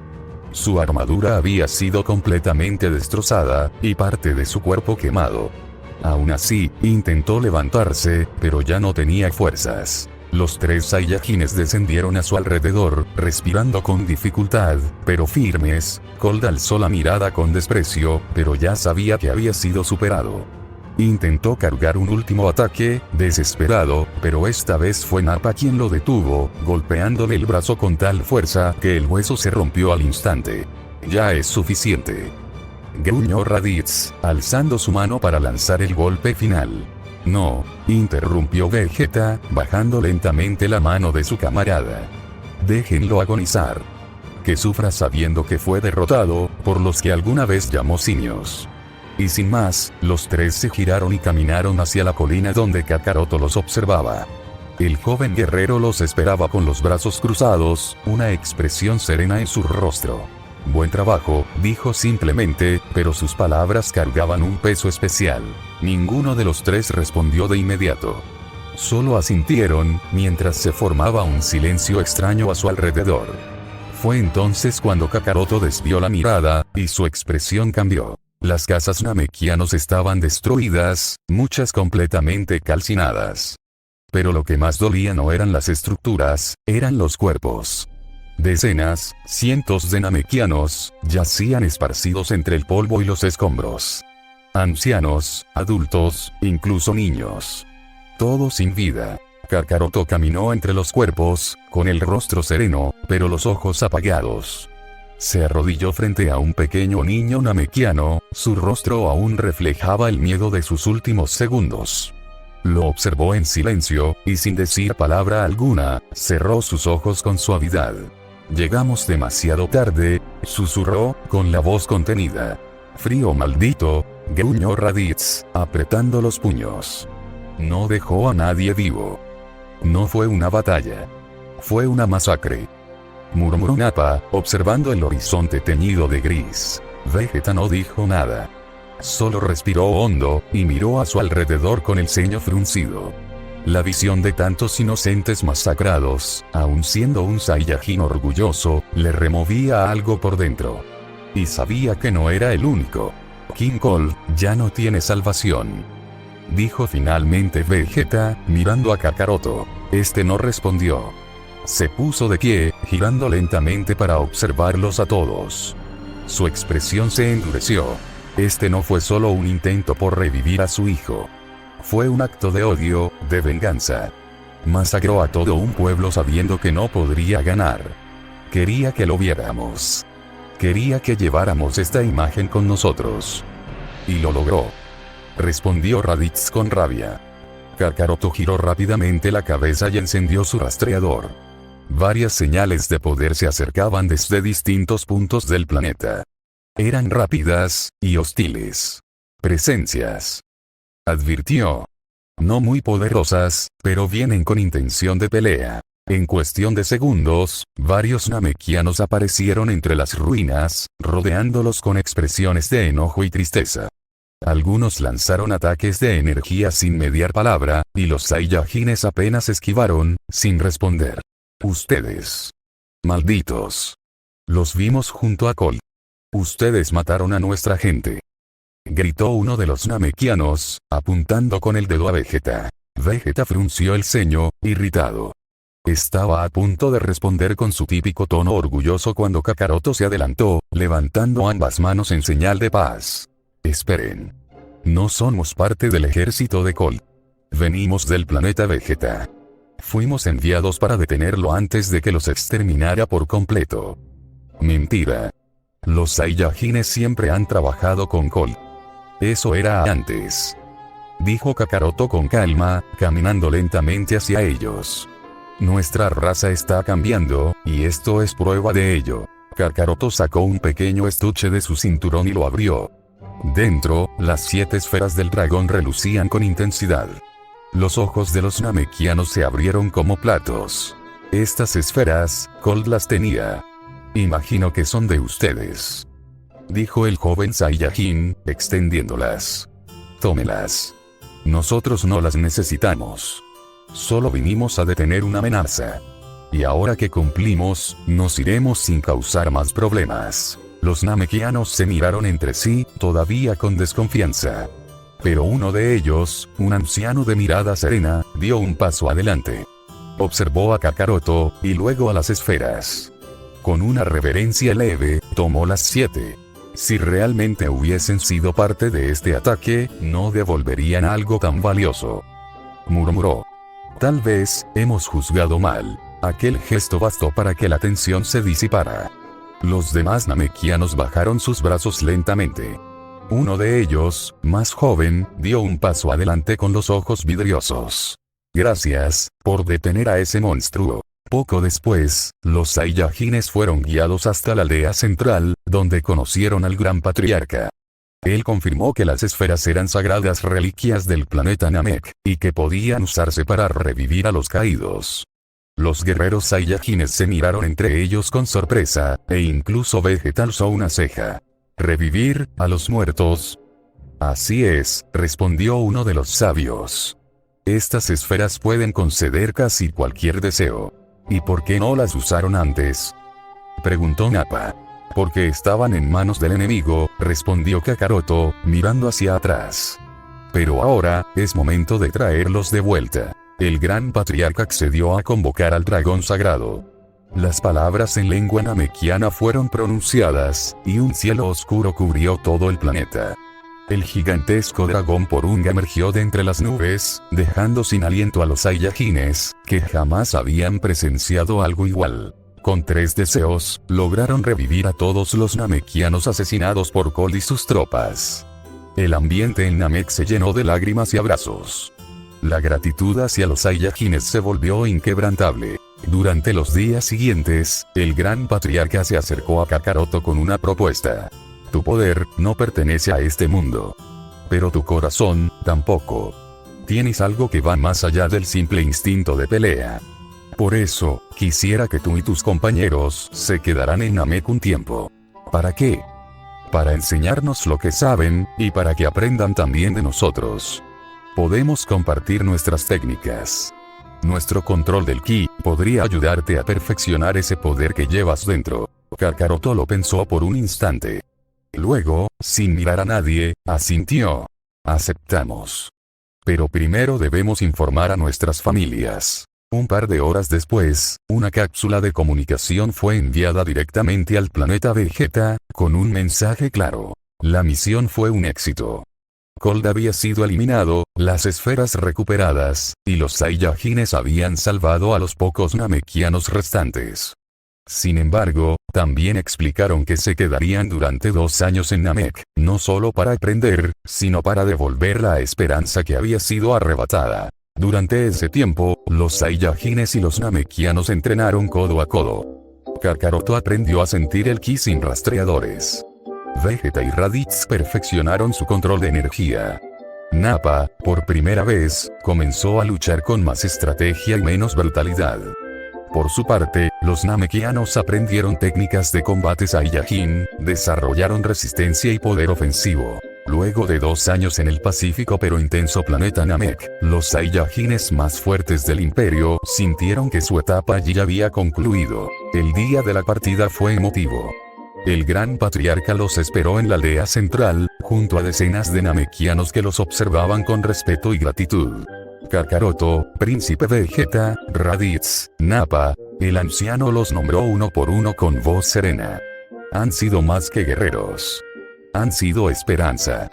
Speaker 1: Su armadura había sido completamente destrozada, y parte de su cuerpo quemado. Aún así, intentó levantarse, pero ya no tenía fuerzas. Los 3 Saiyajines descendieron a su alrededor, respirando con dificultad, pero firmes. Cold alzó la mirada con desprecio, pero ya sabía que había sido superado. Intentó cargar un último ataque, desesperado, pero esta vez fue Nappa quien lo detuvo, golpeándole el brazo con tal fuerza que el hueso se rompió al instante. Ya es suficiente. Gruñó Raditz, alzando su mano para lanzar el golpe final. No, interrumpió Vegeta, bajando lentamente la mano de su camarada. Déjenlo agonizar. Que sufra sabiendo que fue derrotado, por los que alguna vez llamó simios. Y sin más, los 3 se giraron y caminaron hacia la colina donde Kakaroto los observaba. El joven guerrero los esperaba con los brazos cruzados, una expresión serena en su rostro. Buen trabajo, dijo simplemente, pero sus palabras cargaban un peso especial. Ninguno de los 3 respondió de inmediato. Solo asintieron, mientras se formaba un silencio extraño a su alrededor. Fue entonces cuando Kakaroto desvió la mirada, y su expresión cambió. Las casas namekianos estaban destruidas, muchas completamente calcinadas. Pero lo que más dolía no eran las estructuras, eran los cuerpos. Decenas, cientos de namekianos, yacían esparcidos entre el polvo y los escombros. Ancianos, adultos, incluso niños. Todos sin vida. Kakaroto caminó entre los cuerpos, con el rostro sereno, pero los ojos apagados. Se arrodilló frente a un pequeño niño namekiano, su rostro aún reflejaba el miedo de sus últimos segundos. Lo observó en silencio, y sin decir palabra alguna, cerró sus ojos con suavidad. «Llegamos demasiado tarde», susurró, con la voz contenida. «Frío maldito», gruñó Raditz, apretando los puños. «No dejó a nadie vivo. No fue una batalla. Fue una masacre», murmuró Nappa, observando el horizonte teñido de gris. Vegeta no dijo nada. Solo respiró hondo, y miró a su alrededor con el ceño fruncido. La visión de tantos inocentes masacrados, aun siendo un Saiyajin orgulloso, le removía algo por dentro. Y sabía que no era el único. «King Cold ya no tiene salvación», dijo finalmente Vegeta, mirando a Kakaroto. Este no respondió. Se puso de pie, girando lentamente para observarlos a todos. Su expresión se endureció. Este no fue solo un intento por revivir a su hijo. Fue un acto de odio, de venganza. Masacró a todo un pueblo sabiendo que no podría ganar. Quería que lo viéramos. Quería que lleváramos esta imagen con nosotros. Y lo logró. Respondió Raditz con rabia. Kakaroto giró rápidamente la cabeza y encendió su rastreador. Varias señales de poder se acercaban desde distintos puntos del planeta. Eran rápidas, y hostiles. Presencias. Advirtió. No muy poderosas, pero vienen con intención de pelea. En cuestión de segundos, varios namekianos aparecieron entre las ruinas, rodeándolos con expresiones de enojo y tristeza. Algunos lanzaron ataques de energía sin mediar palabra, y los Saiyajines apenas esquivaron, sin responder. «Ustedes. Malditos. Los vimos junto a Cold. Ustedes mataron a nuestra gente», gritó uno de los namekianos, apuntando con el dedo a Vegeta. Vegeta frunció el ceño, irritado. Estaba a punto de responder con su típico tono orgulloso cuando Kakaroto se adelantó, levantando ambas manos en señal de paz. «Esperen. No somos parte del ejército de Cold. Venimos del planeta Vegeta. Fuimos enviados para detenerlo antes de que los exterminara por completo». «Mentira. Los Saiyajines siempre han trabajado con Cold. Eso era antes», dijo Kakaroto con calma, caminando lentamente hacia ellos. «Nuestra raza está cambiando, y esto es prueba de ello». Kakaroto sacó un pequeño estuche de su cinturón y lo abrió. Dentro, las 7 esferas del dragón relucían con intensidad. Los ojos de los namekianos se abrieron como platos. «Estas esferas, Cold las tenía. Imagino que son de ustedes», dijo el joven Saiyajin, extendiéndolas. «Tómelas. Nosotros no las necesitamos. Solo vinimos a detener una amenaza. Y ahora que cumplimos, nos iremos sin causar más problemas». Los namekianos se miraron entre sí, todavía con desconfianza. Pero uno de ellos, un anciano de mirada serena, dio un paso adelante. Observó a Kakaroto, y luego a las esferas. Con una reverencia leve, tomó las 7. Si realmente hubiesen sido parte de este ataque, no devolverían algo tan valioso. Murmuró. «Tal vez, hemos juzgado mal». Aquel gesto bastó para que la tensión se disipara. Los demás namekianos bajaron sus brazos lentamente. Uno de ellos, más joven, dio un paso adelante con los ojos vidriosos. «Gracias, por detener a ese monstruo». Poco después, los Saiyajines fueron guiados hasta la aldea central, donde conocieron al Gran Patriarca. Él confirmó que las esferas eran sagradas reliquias del planeta Namek, y que podían usarse para revivir a los caídos. Los guerreros Saiyajines se miraron entre ellos con sorpresa, e incluso Vegeta alzó una ceja. ¿Revivir a los muertos? Así es, respondió uno de los sabios. Estas esferas pueden conceder casi cualquier deseo. ¿Y por qué no las usaron antes?, preguntó Nappa. Porque estaban en manos del enemigo, respondió Kakaroto, mirando hacia atrás. Pero ahora, es momento de traerlos de vuelta. El gran patriarca accedió a convocar al dragón sagrado. Las palabras en lengua namekiana fueron pronunciadas, y un cielo oscuro cubrió todo el planeta. El gigantesco dragón Porunga emergió de entre las nubes, dejando sin aliento a los Saiyajines, que jamás habían presenciado algo igual. con 3 deseos, lograron revivir a todos los namekianos asesinados por Cole y sus tropas. El ambiente en Namek se llenó de lágrimas y abrazos. La gratitud hacia los Saiyajines se volvió inquebrantable. Durante los días siguientes, el gran patriarca se acercó a Kakaroto con una propuesta. Tu poder no pertenece a este mundo. Pero tu corazón, tampoco. Tienes algo que va más allá del simple instinto de pelea. Por eso, quisiera que tú y tus compañeros se quedaran en Namek un tiempo. ¿Para qué? Para enseñarnos lo que saben, y para que aprendan también de nosotros. Podemos compartir nuestras técnicas. Nuestro control del ki podría ayudarte a perfeccionar ese poder que llevas dentro. Kakaroto lo pensó por un instante. Luego, sin mirar a nadie, asintió. Aceptamos. Pero primero debemos informar a nuestras familias. Un par de horas después, una cápsula de comunicación fue enviada directamente al planeta Vegeta, con un mensaje claro. La misión fue un éxito. Cold había sido eliminado, las esferas recuperadas, y los Saiyajines habían salvado a los pocos namekianos restantes. Sin embargo, también explicaron que se quedarían durante 2 años en Namek, no solo para aprender, sino para devolver la esperanza que había sido arrebatada. Durante ese tiempo, los Saiyajines y los namekianos entrenaron codo a codo. Kakaroto aprendió a sentir el ki sin rastreadores. Vegeta y Raditz perfeccionaron su control de energía. Nappa, por primera vez, comenzó a luchar con más estrategia y menos brutalidad. Por su parte, los namekianos aprendieron técnicas de combate Saiyajin, desarrollaron resistencia y poder ofensivo. Luego de 2 años en el pacífico pero intenso planeta Namek, los Saiyajines más fuertes del imperio sintieron que su etapa allí había concluido. El día de la partida fue emotivo. El gran patriarca los esperó en la aldea central, junto a decenas de namekianos que los observaban con respeto y gratitud. Kakaroto, Príncipe Vegeta, Raditz, Nappa, el anciano los nombró uno por uno con voz serena. Han sido más que guerreros. Han sido esperanza.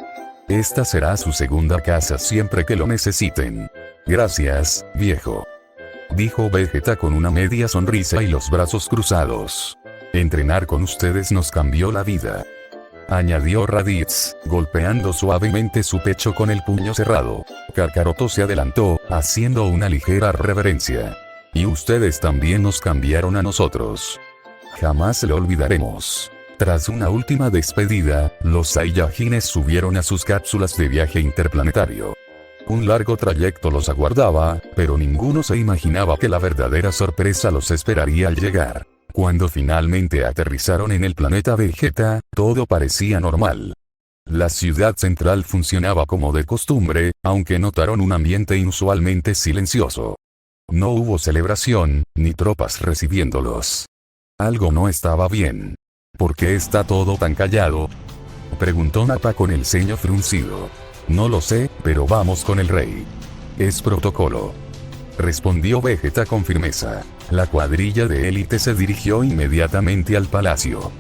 Speaker 1: Esta será su segunda casa siempre que lo necesiten. Gracias, viejo. Dijo Vegeta con una media sonrisa y los brazos cruzados. Entrenar con ustedes nos cambió la vida. Añadió Raditz, golpeando suavemente su pecho con el puño cerrado. Kakaroto se adelantó, haciendo una ligera reverencia. Y ustedes también nos cambiaron a nosotros. Jamás lo olvidaremos. Tras una última despedida, los Saiyajines subieron a sus cápsulas de viaje interplanetario. Un largo trayecto los aguardaba, pero ninguno se imaginaba que la verdadera sorpresa los esperaría al llegar. Cuando finalmente aterrizaron en el planeta Vegeta, todo parecía normal. La ciudad central funcionaba como de costumbre, aunque notaron un ambiente inusualmente silencioso. No hubo celebración, ni tropas recibiéndolos. Algo no estaba bien. ¿Por qué está todo tan callado?, preguntó Nappa con el ceño fruncido. No lo sé, pero vamos con el rey. Es protocolo. Respondió Vegeta con firmeza. La cuadrilla de élite se dirigió inmediatamente al palacio.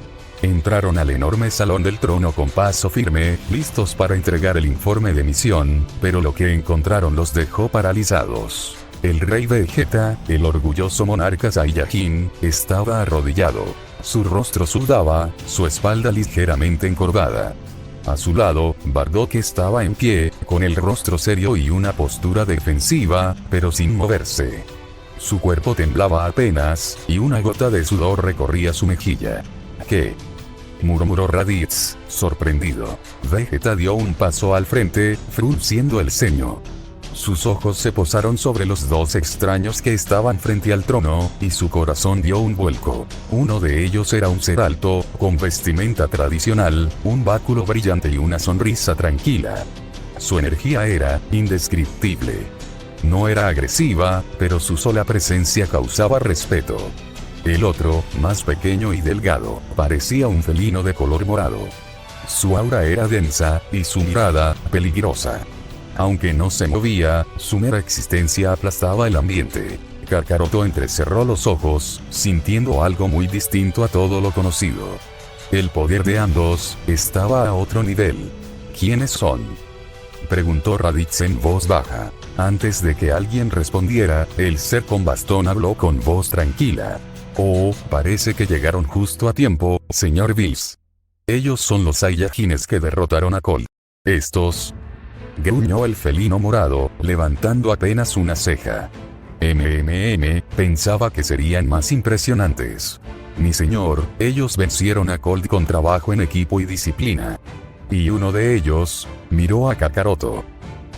Speaker 1: Entraron al enorme salón del trono con paso firme, listos para entregar el informe de misión, pero lo que encontraron los dejó paralizados. El rey Vegeta, el orgulloso monarca Saiyajin, estaba arrodillado. Su rostro sudaba, su espalda ligeramente encorvada. A su lado, Bardock estaba en pie, con el rostro serio y una postura defensiva, pero sin moverse. Su cuerpo temblaba apenas, y una gota de sudor recorría su mejilla. ¿Qué?, murmuró Raditz, sorprendido. Vegeta dio un paso al frente, frunciendo el ceño. Sus ojos se posaron sobre los 2 extraños que estaban frente al trono, y su corazón dio un vuelco. Uno de ellos era un ser alto, con vestimenta tradicional, un báculo brillante y una sonrisa tranquila. Su energía era indescriptible. No era agresiva, pero su sola presencia causaba respeto. El otro, más pequeño y delgado, parecía un felino de color morado. Su aura era densa, y su mirada, peligrosa. Aunque no se movía, su mera existencia aplastaba el ambiente. Kakaroto entrecerró los ojos, sintiendo algo muy distinto a todo lo conocido. El poder de ambos estaba a otro nivel. ¿Quiénes son?, preguntó Raditz en voz baja. Antes de que alguien respondiera, el ser con bastón habló con voz tranquila. Oh, parece que llegaron justo a tiempo, señor Bills. Ellos son los Saiyajines que derrotaron a Cold. Estos... gruñó el felino morado, levantando apenas una ceja. Pensaba que serían más impresionantes. Mi señor, ellos vencieron a Cold con trabajo en equipo y disciplina. Y uno de ellos, miró a Kakaroto.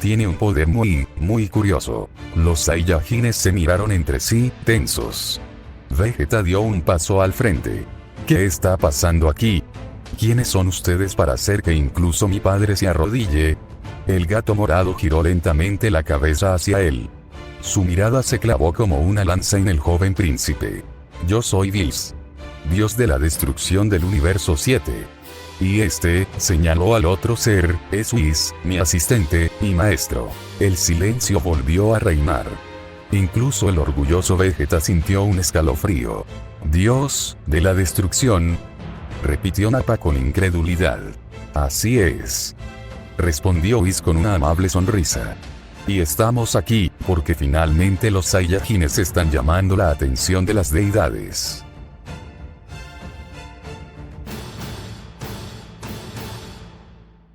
Speaker 1: Tiene un poder muy curioso. Los Saiyajines se miraron entre sí, tensos. Vegeta dio un paso al frente. ¿Qué está pasando aquí? ¿Quiénes son ustedes para hacer que incluso mi padre se arrodille? El gato morado giró lentamente la cabeza hacia él. Su mirada se clavó como una lanza en el joven príncipe. Yo soy Bills, dios de la destrucción del universo 7. Y señaló al otro ser, es Whis, mi asistente y maestro. El silencio volvió a reinar. Incluso el orgulloso Vegeta sintió un escalofrío. Dios de la destrucción, repitió Nappa con incredulidad. Así es, respondió Whis con una amable sonrisa. Y estamos aquí, porque finalmente los Saiyajines están llamando la atención de las deidades.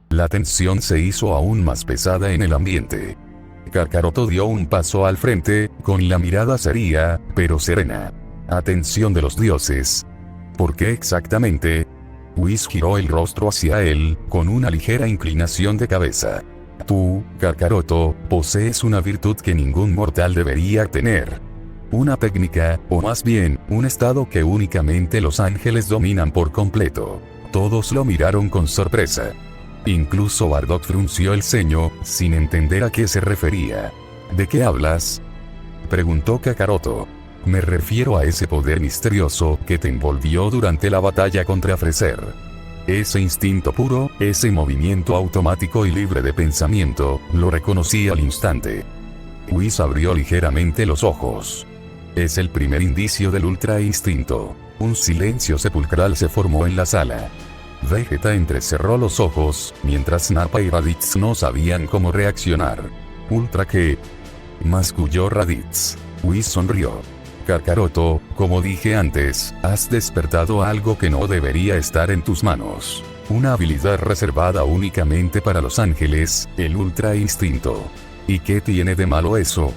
Speaker 1: La tensión se hizo aún más pesada en el ambiente. Kakaroto dio un paso al frente, con la mirada seria, pero serena. Atención de los dioses. ¿Por qué exactamente? Whis giró el rostro hacia él, con una ligera inclinación de cabeza. Tú, Kakaroto, posees una virtud que ningún mortal debería tener. Una técnica, o más bien, un estado que únicamente los ángeles dominan por completo. Todos lo miraron con sorpresa. Incluso Bardock frunció el ceño, sin entender a qué se refería. ¿De qué hablas?, preguntó Kakaroto. Me refiero a ese poder misterioso que te envolvió durante la batalla contra Freezer. Ese instinto puro, ese movimiento automático y libre de pensamiento, lo reconocí al instante. Whis abrió ligeramente los ojos. Es el primer indicio del ultra instinto. Un silencio sepulcral se formó en la sala. Vegeta entrecerró los ojos, mientras Nappa y Raditz no sabían cómo reaccionar. ¿Ultra qué?, masculló Raditz. Whis sonrió. Kakaroto, como dije antes, has despertado algo que no debería estar en tus manos. Una habilidad reservada únicamente para los ángeles, el Ultra Instinto. ¿Y qué tiene de malo eso?,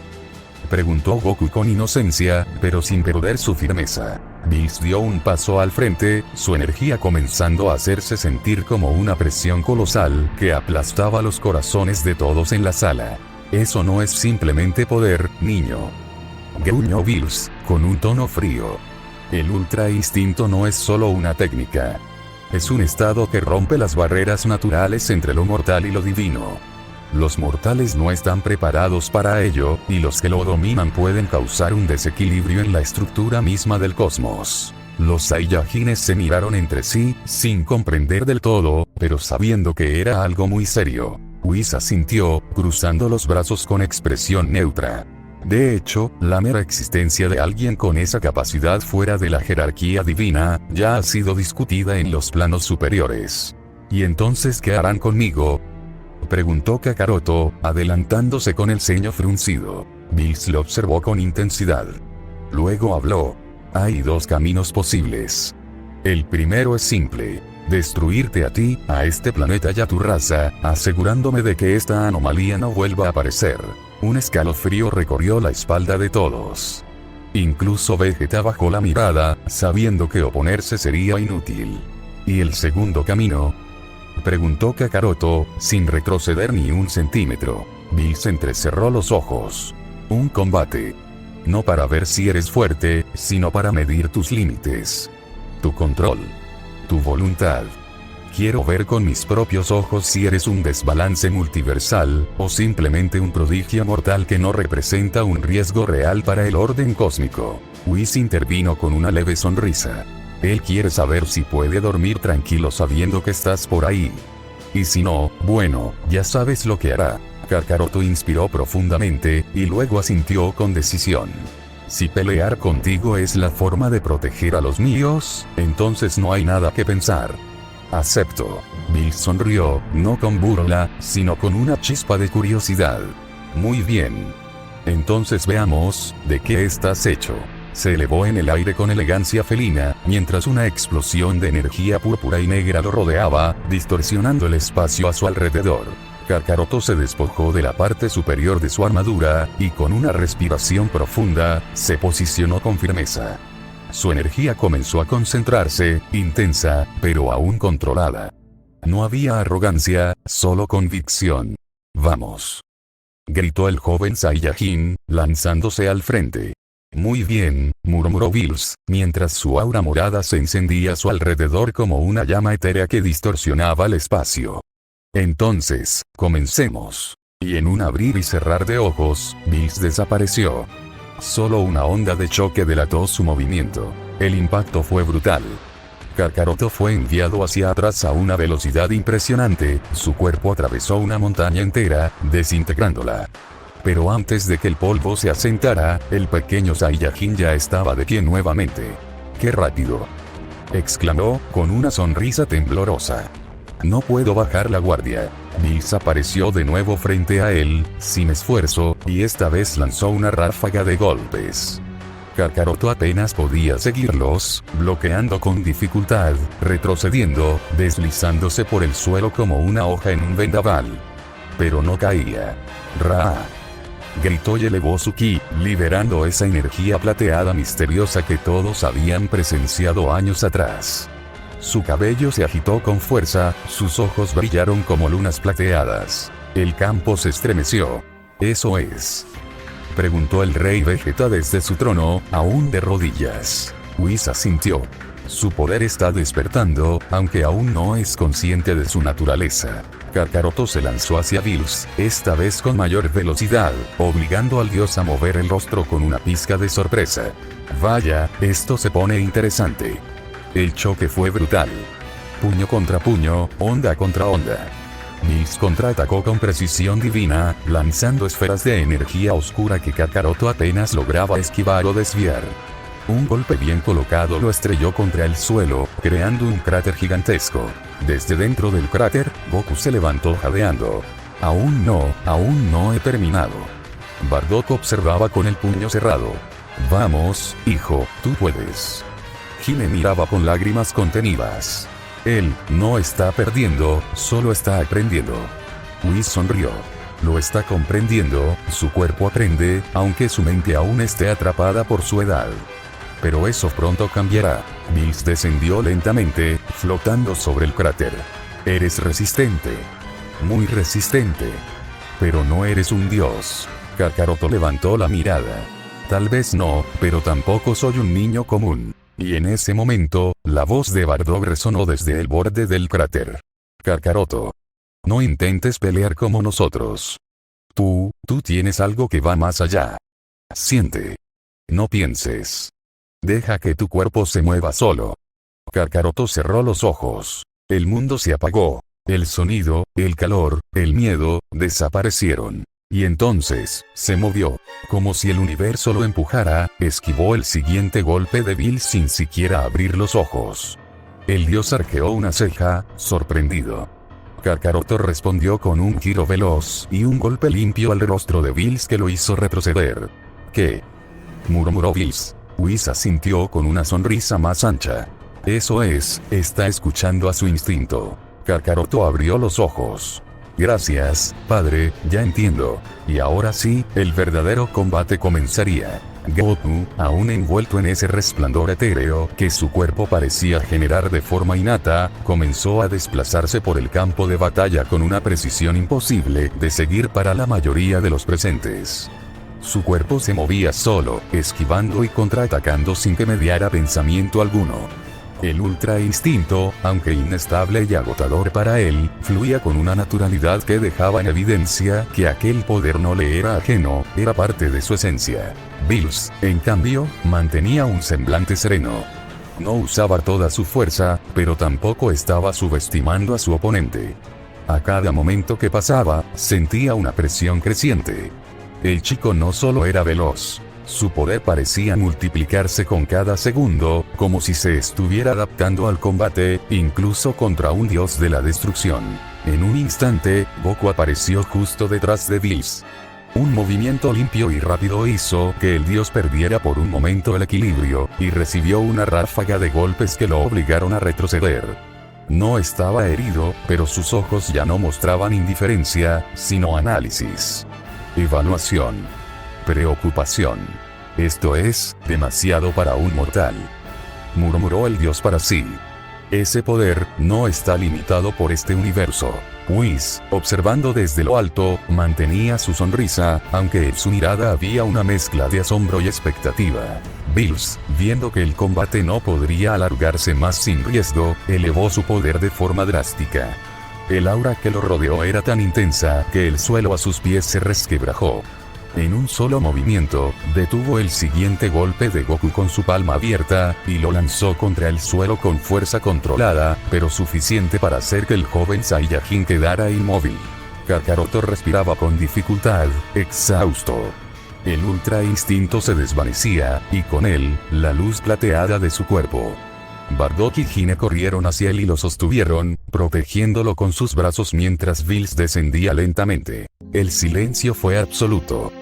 Speaker 1: preguntó Goku con inocencia, pero sin perder su firmeza. Bills dio un paso al frente, su energía comenzando a hacerse sentir como una presión colosal que aplastaba los corazones de todos en la sala. Eso no es simplemente poder, niño, gruñó Bills, con un tono frío. El Ultra Instinto no es solo una técnica. Es un estado que rompe las barreras naturales entre lo mortal y lo divino. Los mortales no están preparados para ello, y los que lo dominan pueden causar un desequilibrio en la estructura misma del cosmos. Los Saiyajines se miraron entre sí, sin comprender del todo, pero sabiendo que era algo muy serio. Whis asintió, cruzando los brazos con expresión neutra. De hecho, la mera existencia de alguien con esa capacidad fuera de la jerarquía divina, ya ha sido discutida en los planos superiores. ¿Y entonces qué harán conmigo?, preguntó Kakaroto, adelantándose con el ceño fruncido. Bills lo observó con intensidad. Luego habló. Hay dos caminos posibles. El primero es simple. Destruirte a ti, a este planeta y a tu raza, asegurándome de que esta anomalía no vuelva a aparecer. Un escalofrío recorrió la espalda de todos. Incluso Vegeta bajó la mirada, sabiendo que oponerse sería inútil. ¿Y el segundo camino?, preguntó Kakaroto, sin retroceder ni un centímetro. Bills entrecerró los ojos. Un combate. No para ver si eres fuerte, sino para medir tus límites. Tu control. Tu voluntad. Quiero ver con mis propios ojos si eres un desbalance multiversal, o simplemente un prodigio mortal que no representa un riesgo real para el orden cósmico. Whis intervino con una leve sonrisa. Él quiere saber si puede dormir tranquilo sabiendo que estás por ahí. Y si no, bueno, ya sabes lo que hará. Kakaroto inspiró profundamente, y luego asintió con decisión. Si pelear contigo es la forma de proteger a los míos, entonces no hay nada que pensar. Acepto. Bills sonrió, no con burla, sino con una chispa de curiosidad. Muy bien. Entonces veamos, ¿de qué estás hecho? se elevó en el aire con elegancia felina, mientras una explosión de energía púrpura y negra lo rodeaba, distorsionando el espacio a su alrededor. Kakaroto se despojó de la parte superior de su armadura, y con una respiración profunda, se posicionó con firmeza. Su energía comenzó a concentrarse, intensa, pero aún controlada. No había arrogancia, solo convicción. «Vamos», gritó el joven Saiyajin, lanzándose al frente. «Muy bien», murmuró Bills, mientras su aura morada se encendía a su alrededor como una llama etérea que distorsionaba el espacio. «Entonces, comencemos». Y en un abrir y cerrar de ojos, Bills desapareció. Solo una onda de choque delató su movimiento. El impacto fue brutal. Kakaroto fue enviado hacia atrás a una velocidad impresionante, su cuerpo atravesó una montaña entera, desintegrándola. Pero antes de que el polvo se asentara, el pequeño Saiyajin ya estaba de pie nuevamente. ¡Qué rápido!, exclamó, con una sonrisa temblorosa. «No puedo bajar la guardia». Bills apareció de nuevo frente a él, sin esfuerzo, y esta vez lanzó una ráfaga de golpes. Kakaroto apenas podía seguirlos, bloqueando con dificultad, retrocediendo, deslizándose por el suelo como una hoja en un vendaval. Pero no caía. «Ra», gritó y elevó su ki, liberando esa energía plateada misteriosa que todos habían presenciado años atrás. Su cabello se agitó con fuerza, sus ojos brillaron como lunas plateadas. El campo se estremeció. «¿Eso es?», preguntó el rey Vegeta desde su trono, aún de rodillas. Whis asintió. Su poder está despertando, aunque aún no es consciente de su naturaleza. Kakaroto se lanzó hacia Bills, esta vez con mayor velocidad, obligando al dios a mover el rostro con una pizca de sorpresa. «Vaya, esto se pone interesante». El choque fue brutal. Puño contra puño, onda contra onda. Bills contraatacó con precisión divina, lanzando esferas de energía oscura que Kakaroto apenas lograba esquivar o desviar. Un golpe bien colocado lo estrelló contra el suelo, creando un cráter gigantesco. Desde dentro del cráter, Goku se levantó jadeando. Aún no he terminado». Bardock observaba con el puño cerrado. «Vamos, hijo, tú puedes». Hime miraba con lágrimas contenidas. Él no está perdiendo, solo está aprendiendo. Whis sonrió. Lo está comprendiendo, su cuerpo aprende, aunque su mente aún esté atrapada por su edad. Pero eso pronto cambiará. Bills descendió lentamente, flotando sobre el cráter. «Eres resistente. Muy resistente. Pero no eres un dios». Kakaroto levantó la mirada. «Tal vez no, pero tampoco soy un niño común». Y en ese momento, la voz de Bardock resonó desde el borde del cráter. «Kakaroto, no intentes pelear como nosotros. Tú tienes algo que va más allá. Siente. No pienses. Deja que tu cuerpo se mueva solo». Kakaroto cerró los ojos. El mundo se apagó. El sonido, el calor, el miedo, desaparecieron. Y entonces, se movió. Como si el universo lo empujara, esquivó el siguiente golpe de Bills sin siquiera abrir los ojos. El dios arqueó una ceja, sorprendido. Kakaroto respondió con un giro veloz y un golpe limpio al rostro de Bills que lo hizo retroceder. «¿Qué?», murmuró Bills. Whis asintió con una sonrisa más ancha. «Eso es, está escuchando a su instinto». Kakaroto abrió los ojos. «Gracias, padre, ya entiendo. Y ahora sí, el verdadero combate comenzaría». Goku, aún envuelto en ese resplandor etéreo que su cuerpo parecía generar de forma innata, comenzó a desplazarse por el campo de batalla con una precisión imposible de seguir para la mayoría de los presentes. Su cuerpo se movía solo, esquivando y contraatacando sin que mediara pensamiento alguno. El ultra instinto, aunque inestable y agotador para él, fluía con una naturalidad que dejaba en evidencia que aquel poder no le era ajeno, era parte de su esencia. Bills, en cambio, mantenía un semblante sereno. No usaba toda su fuerza, pero tampoco estaba subestimando a su oponente. A cada momento que pasaba, sentía una presión creciente. El chico no solo era veloz. Su poder parecía multiplicarse con cada segundo, como si se estuviera adaptando al combate, incluso contra un dios de la destrucción. En un instante, Goku apareció justo detrás de Bills. Un movimiento limpio y rápido hizo que el dios perdiera por un momento el equilibrio, y recibió una ráfaga de golpes que lo obligaron a retroceder. No estaba herido, pero sus ojos ya no mostraban indiferencia, sino análisis. Evaluación. Preocupación. Esto es demasiado para un mortal, murmuró el dios para sí. Ese poder no está limitado por este universo. Whis, observando desde lo alto, mantenía su sonrisa, aunque en su mirada había una mezcla de asombro y expectativa. Bills, viendo que el combate no podría alargarse más sin riesgo, elevó su poder de forma drástica. El aura que lo rodeó era tan intensa que el suelo a sus pies se resquebrajó. En un solo movimiento, detuvo el siguiente golpe de Goku con su palma abierta, y lo lanzó contra el suelo con fuerza controlada, pero suficiente para hacer que el joven Saiyajin quedara inmóvil. Kakaroto respiraba con dificultad, exhausto. El ultra instinto se desvanecía, y con él, la luz plateada de su cuerpo. Bardock y Hine corrieron hacia él y lo sostuvieron, protegiéndolo con sus brazos mientras Bills descendía lentamente. El silencio fue absoluto.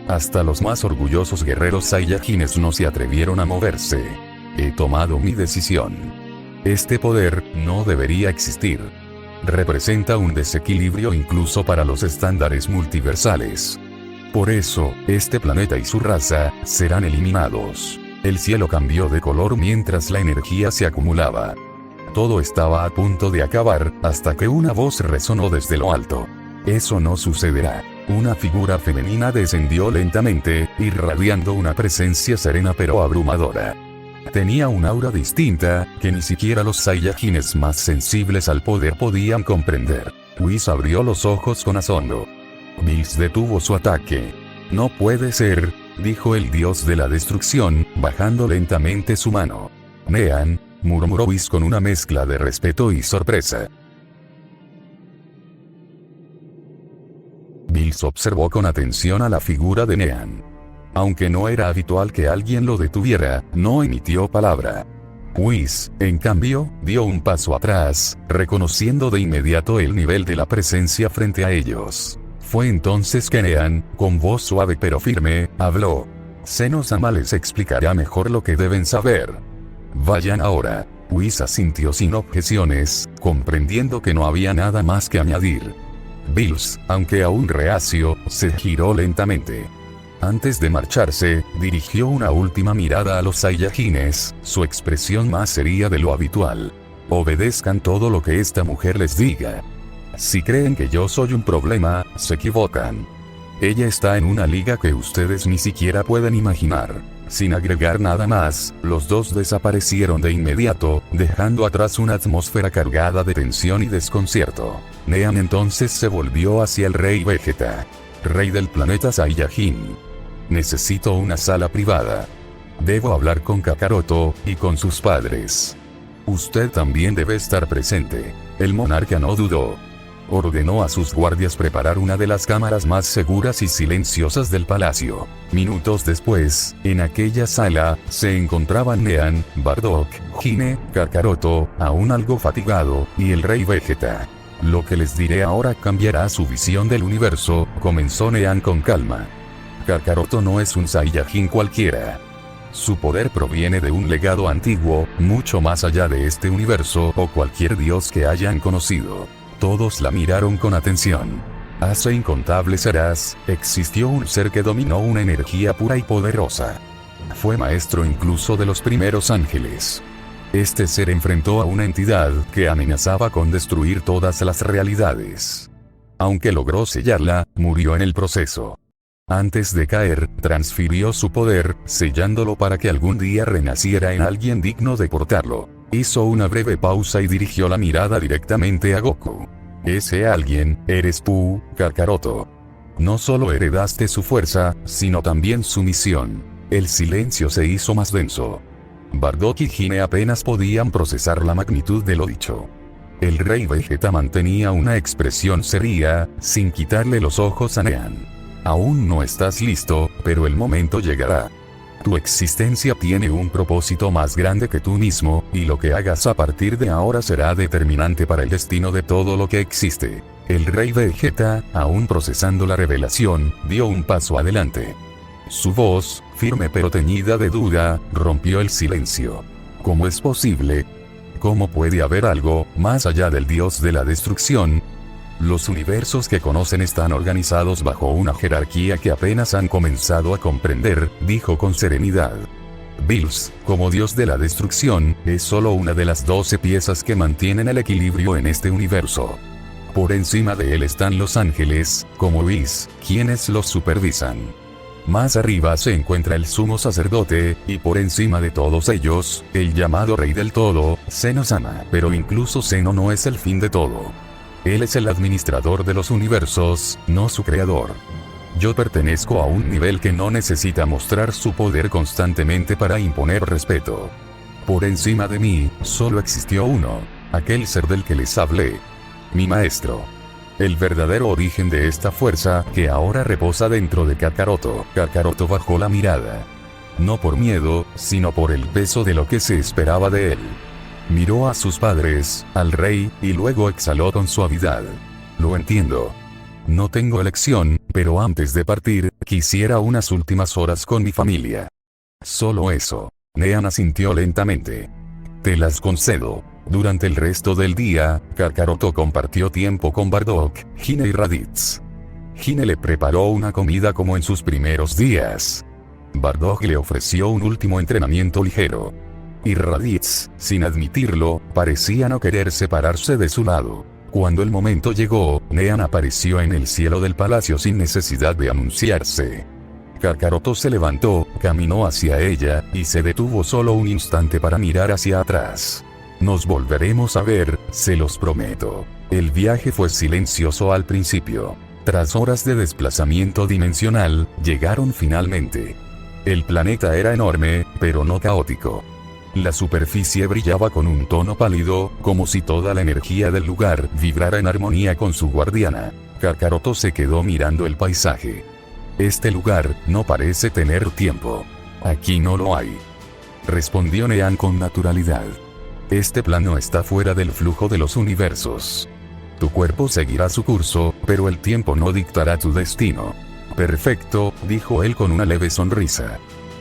Speaker 1: Hasta los más orgullosos guerreros Saiyajines no se atrevieron a moverse. He tomado mi decisión. Este poder no debería existir. Representa un desequilibrio incluso para los estándares multiversales. Por eso, este planeta y su raza serán eliminados. El cielo cambió de color mientras la energía se acumulaba. Todo estaba a punto de acabar, hasta que una voz resonó desde lo alto. Eso no sucederá. Una figura femenina descendió lentamente, irradiando una presencia serena pero abrumadora. Tenía un aura distinta, que ni siquiera los Saiyajines más sensibles al poder podían comprender. Whis abrió los ojos con asombro. Bills detuvo su ataque. No puede ser, dijo el dios de la destrucción, bajando lentamente su mano. Nean, murmuró Whis con una mezcla de respeto y sorpresa. Bills observó con atención a la figura de Nean. Aunque no era habitual que alguien lo detuviera, no emitió palabra. Whis, en cambio, dio un paso atrás, reconociendo de inmediato el nivel de la presencia frente a ellos. Fue entonces que Nean, con voz suave pero firme, habló. Seno-sama les explicará mejor lo que deben saber. Vayan ahora. Whis asintió sin objeciones, comprendiendo que no había nada más que añadir. Bills, aunque aún reacio, se giró lentamente. Antes de marcharse, dirigió una última mirada a los Saiyajines, su expresión más seria de lo habitual. Obedezcan todo lo que esta mujer les diga. Si creen que yo soy un problema, se equivocan. Ella está en una liga que ustedes ni siquiera pueden imaginar. Sin agregar nada más, los dos desaparecieron de inmediato, dejando atrás una atmósfera cargada de tensión y desconcierto. Nean entonces se volvió hacia el rey Vegeta. Rey del planeta Saiyajin. Necesito una sala privada. Debo hablar con Kakaroto, y con sus padres. Usted también debe estar presente. El monarca no dudó. Ordenó a sus guardias preparar una de las cámaras más seguras y silenciosas del palacio. Minutos después, en aquella sala, se encontraban Nean, Bardock, Hine, Kakaroto, aún algo fatigado, y el rey Vegeta. Lo que les diré ahora cambiará su visión del universo, comenzó Nean con calma. Kakaroto no es un Saiyajin cualquiera. Su poder proviene de un legado antiguo, mucho más allá de este universo o cualquier dios que hayan conocido. Todos la miraron con atención. Hace incontables eras, existió un ser que dominó una energía pura y poderosa. Fue maestro incluso de los primeros ángeles. Este ser enfrentó a una entidad que amenazaba con destruir todas las realidades. Aunque logró sellarla, murió en el proceso. Antes de caer, transfirió su poder, sellándolo para que algún día renaciera en alguien digno de portarlo. Hizo una breve pausa y dirigió la mirada directamente a Goku. Ese alguien, eres tú, Kakaroto. No solo heredaste su fuerza, sino también su misión. El silencio se hizo más denso. Bardock y Hine apenas podían procesar la magnitud de lo dicho. El rey Vegeta mantenía una expresión seria, sin quitarle los ojos a Nean. Aún no estás listo, pero el momento llegará. Tu existencia tiene un propósito más grande que tú mismo, y lo que hagas a partir de ahora será determinante para el destino de todo lo que existe. El rey Vegeta, aún procesando la revelación, dio un paso adelante. Su voz, firme pero teñida de duda, rompió el silencio. ¿Cómo es posible? ¿Cómo puede haber algo más allá del dios de la destrucción? Los universos que conocen están organizados bajo una jerarquía que apenas han comenzado a comprender, dijo con serenidad. Bills, como dios de la destrucción, es solo una de las 12 piezas que mantienen el equilibrio en este universo. Por encima de él están los ángeles, como Whis, quienes los supervisan. Más arriba se encuentra el sumo sacerdote, y por encima de todos ellos, el llamado rey del todo, Zeno-sama. Pero incluso Zeno no es el fin de todo. Él es el administrador de los universos, no su creador. Yo pertenezco a un nivel que no necesita mostrar su poder constantemente para imponer respeto. Por encima de mí, solo existió uno, aquel ser del que les hablé. Mi maestro. El verdadero origen de esta fuerza, que ahora reposa dentro de Kakaroto. Kakaroto bajó la mirada. No por miedo, sino por el peso de lo que se esperaba de él. Miró a sus padres, al rey, y luego exhaló con suavidad. Lo entiendo. No tengo elección, pero antes de partir, quisiera unas últimas horas con mi familia. Solo eso. Nean asintió lentamente. Te las concedo. Durante el resto del día, Kakaroto compartió tiempo con Bardock, Hine y Raditz. Hine le preparó una comida como en sus primeros días. Bardock le ofreció un último entrenamiento ligero. Y Raditz, sin admitirlo, parecía no querer separarse de su lado. Cuando el momento llegó, Nean apareció en el cielo del palacio sin necesidad de anunciarse. Kakaroto se levantó, caminó hacia ella, y se detuvo solo un instante para mirar hacia atrás. Nos volveremos a ver, se los prometo. El viaje fue silencioso al principio. Tras horas de desplazamiento dimensional, llegaron finalmente. El planeta era enorme, pero no caótico. La superficie brillaba con un tono pálido, como si toda la energía del lugar vibrara en armonía con su guardiana. Kakaroto se quedó mirando el paisaje. Este lugar no parece tener tiempo. Aquí no lo hay. Respondió Nean con naturalidad. Este plano está fuera del flujo de los universos. Tu cuerpo seguirá su curso, pero el tiempo no dictará tu destino. Perfecto, dijo él con una leve sonrisa.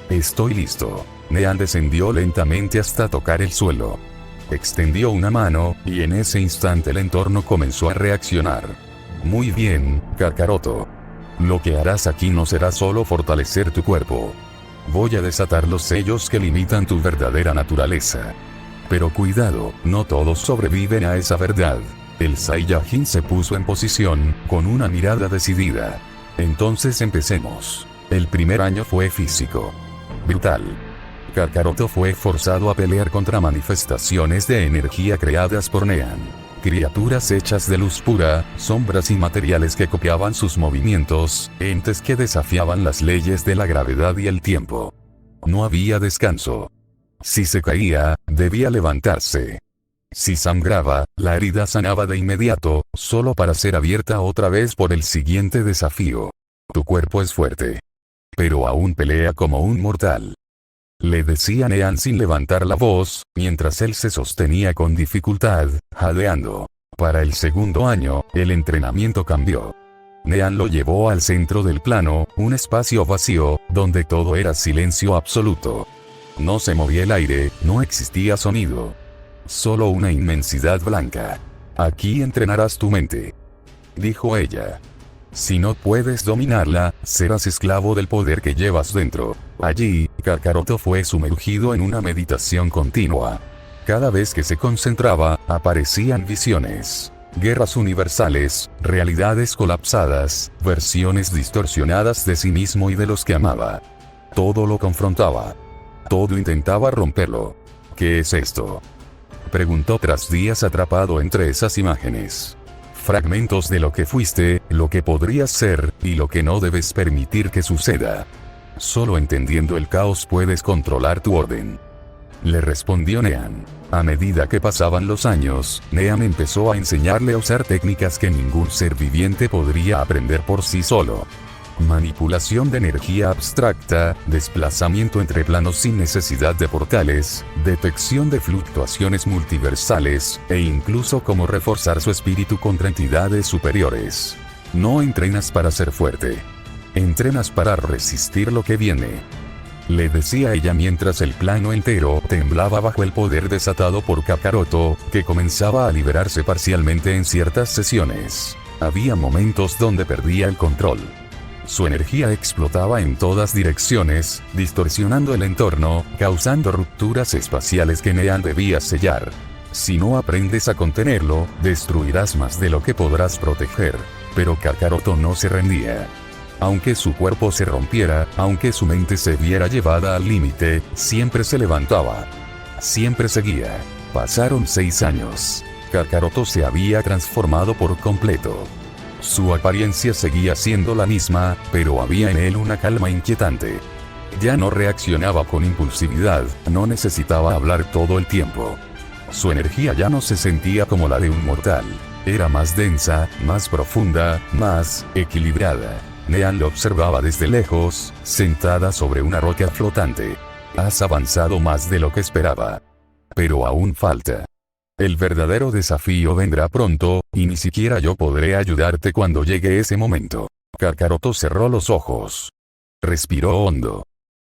Speaker 1: Estoy listo. Nean descendió lentamente hasta tocar el suelo. Extendió una mano, y en ese instante el entorno comenzó a reaccionar. Muy bien, Kakaroto. Lo que harás aquí no será solo fortalecer tu cuerpo. Voy a desatar los sellos que limitan tu verdadera naturaleza. Pero cuidado, no todos sobreviven a esa verdad. El Saiyajin se puso en posición, con una mirada decidida. Entonces empecemos. El primer año fue físico. Brutal. Kakaroto fue forzado a pelear contra manifestaciones de energía creadas por Nean. Criaturas hechas de luz pura, sombras inmateriales que copiaban sus movimientos, entes que desafiaban las leyes de la gravedad y el tiempo. No había descanso. Si se caía, debía levantarse. Si sangraba, la herida sanaba de inmediato, solo para ser abierta otra vez por el siguiente desafío. Tu cuerpo es fuerte. Pero aún pelea como un mortal. Le decía Nean sin levantar la voz, mientras él se sostenía con dificultad, jadeando. Para el segundo año, el entrenamiento cambió. Nean lo llevó al centro del plano, un espacio vacío, donde todo era silencio absoluto. No se movía el aire, no existía sonido. Solo una inmensidad blanca. Aquí entrenarás tu mente. Dijo ella. Si no puedes dominarla, serás esclavo del poder que llevas dentro. Allí, Kakaroto fue sumergido en una meditación continua. Cada vez que se concentraba, aparecían visiones. Guerras universales, realidades colapsadas, versiones distorsionadas de sí mismo y de los que amaba. Todo lo confrontaba. Todo intentaba romperlo. ¿Qué es esto?, preguntó tras días atrapado entre esas imágenes. Fragmentos de lo que fuiste, lo que podrías ser, y lo que no debes permitir que suceda. Solo entendiendo el caos puedes controlar tu orden. Le respondió Nean. A medida que pasaban los años, Nean empezó a enseñarle a usar técnicas que ningún ser viviente podría aprender por sí solo. manipulación de energía abstracta, desplazamiento entre planos sin necesidad de portales, detección de fluctuaciones multiversales, e incluso cómo reforzar su espíritu contra entidades superiores. No entrenas para ser fuerte. Entrenas para resistir lo que viene. Le decía ella mientras el plano entero temblaba bajo el poder desatado por Kakaroto, que comenzaba a liberarse parcialmente en ciertas sesiones. Había momentos donde perdía el control. Su energía explotaba en todas direcciones, distorsionando el entorno, causando rupturas espaciales que Nean debía sellar. Si no aprendes a contenerlo, destruirás más de lo que podrás proteger. Pero Kakaroto no se rendía. Aunque su cuerpo se rompiera, aunque su mente se viera llevada al límite, siempre se levantaba. Siempre seguía. Pasaron 6 años. Kakaroto se había transformado por completo. Su apariencia seguía siendo la misma, pero había en él una calma inquietante. Ya no reaccionaba con impulsividad, no necesitaba hablar todo el tiempo. Su energía ya no se sentía como la de un mortal. Era más densa, más profunda, más equilibrada. Nean lo observaba desde lejos, sentada sobre una roca flotante. Has avanzado más de lo que esperaba. Pero aún falta. El verdadero desafío vendrá pronto, y ni siquiera yo podré ayudarte cuando llegue ese momento. Kakaroto cerró los ojos. Respiró hondo.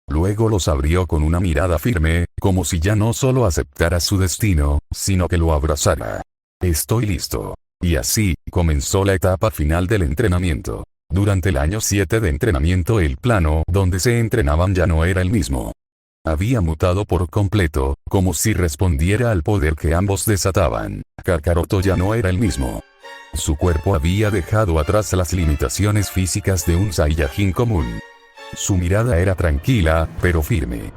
Speaker 1: Luego los abrió con una mirada firme, como si ya no solo aceptara su destino, sino que lo abrazara. Estoy listo. Y así, comenzó la etapa final del entrenamiento. Durante el año 7 de entrenamiento el plano donde se entrenaban ya no era el mismo. Había mutado por completo, como si respondiera al poder que ambos desataban. Kakaroto ya no era el mismo. Su cuerpo había dejado atrás las limitaciones físicas de un Saiyajin común. Su mirada era tranquila, pero firme.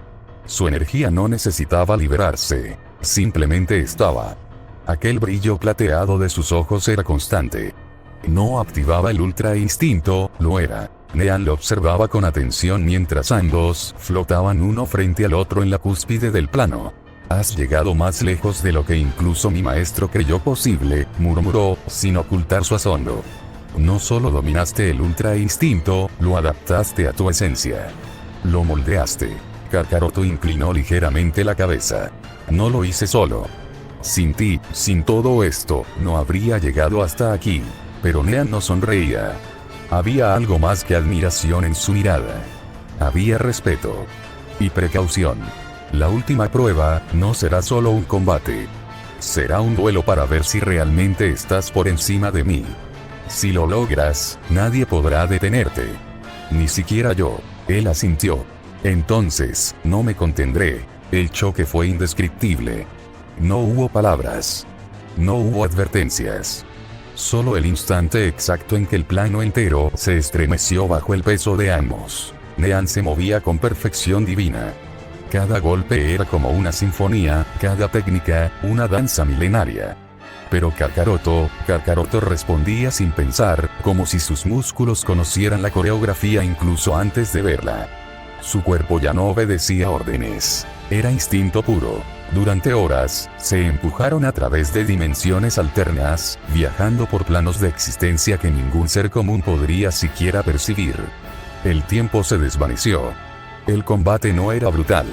Speaker 1: Su energía no necesitaba liberarse, simplemente estaba. Aquel brillo plateado de sus ojos era constante. No activaba el ultra instinto, lo era. Nean lo observaba con atención mientras ambos flotaban uno frente al otro en la cúspide del plano. Has llegado más lejos de lo que incluso mi maestro creyó posible, murmuró, sin ocultar su asombro. No solo dominaste el ultra instinto, lo adaptaste a tu esencia. Lo moldeaste. Kakaroto inclinó ligeramente la cabeza. No lo hice solo. Sin ti, sin todo esto, no habría llegado hasta aquí. Pero Nean no sonreía. Había algo más que admiración en su mirada. Había respeto. Y precaución. La última prueba no será solo un combate. Será un duelo para ver si realmente estás por encima de mí. Si lo logras, nadie podrá detenerte. Ni siquiera yo. Él asintió. Entonces, no me contendré. El choque fue indescriptible. No hubo palabras. No hubo advertencias. Solo el instante exacto en que el plano entero se estremeció bajo el peso de ambos. Nean se movía con perfección divina. Cada golpe era como una sinfonía, cada técnica, una danza milenaria. Pero Kakaroto respondía sin pensar, como si sus músculos conocieran la coreografía incluso antes de verla. Su cuerpo ya no obedecía órdenes. Era instinto puro. Durante horas, se empujaron a través de dimensiones alternas, viajando por planos de existencia que ningún ser común podría siquiera percibir. El tiempo se desvaneció. El combate no era brutal.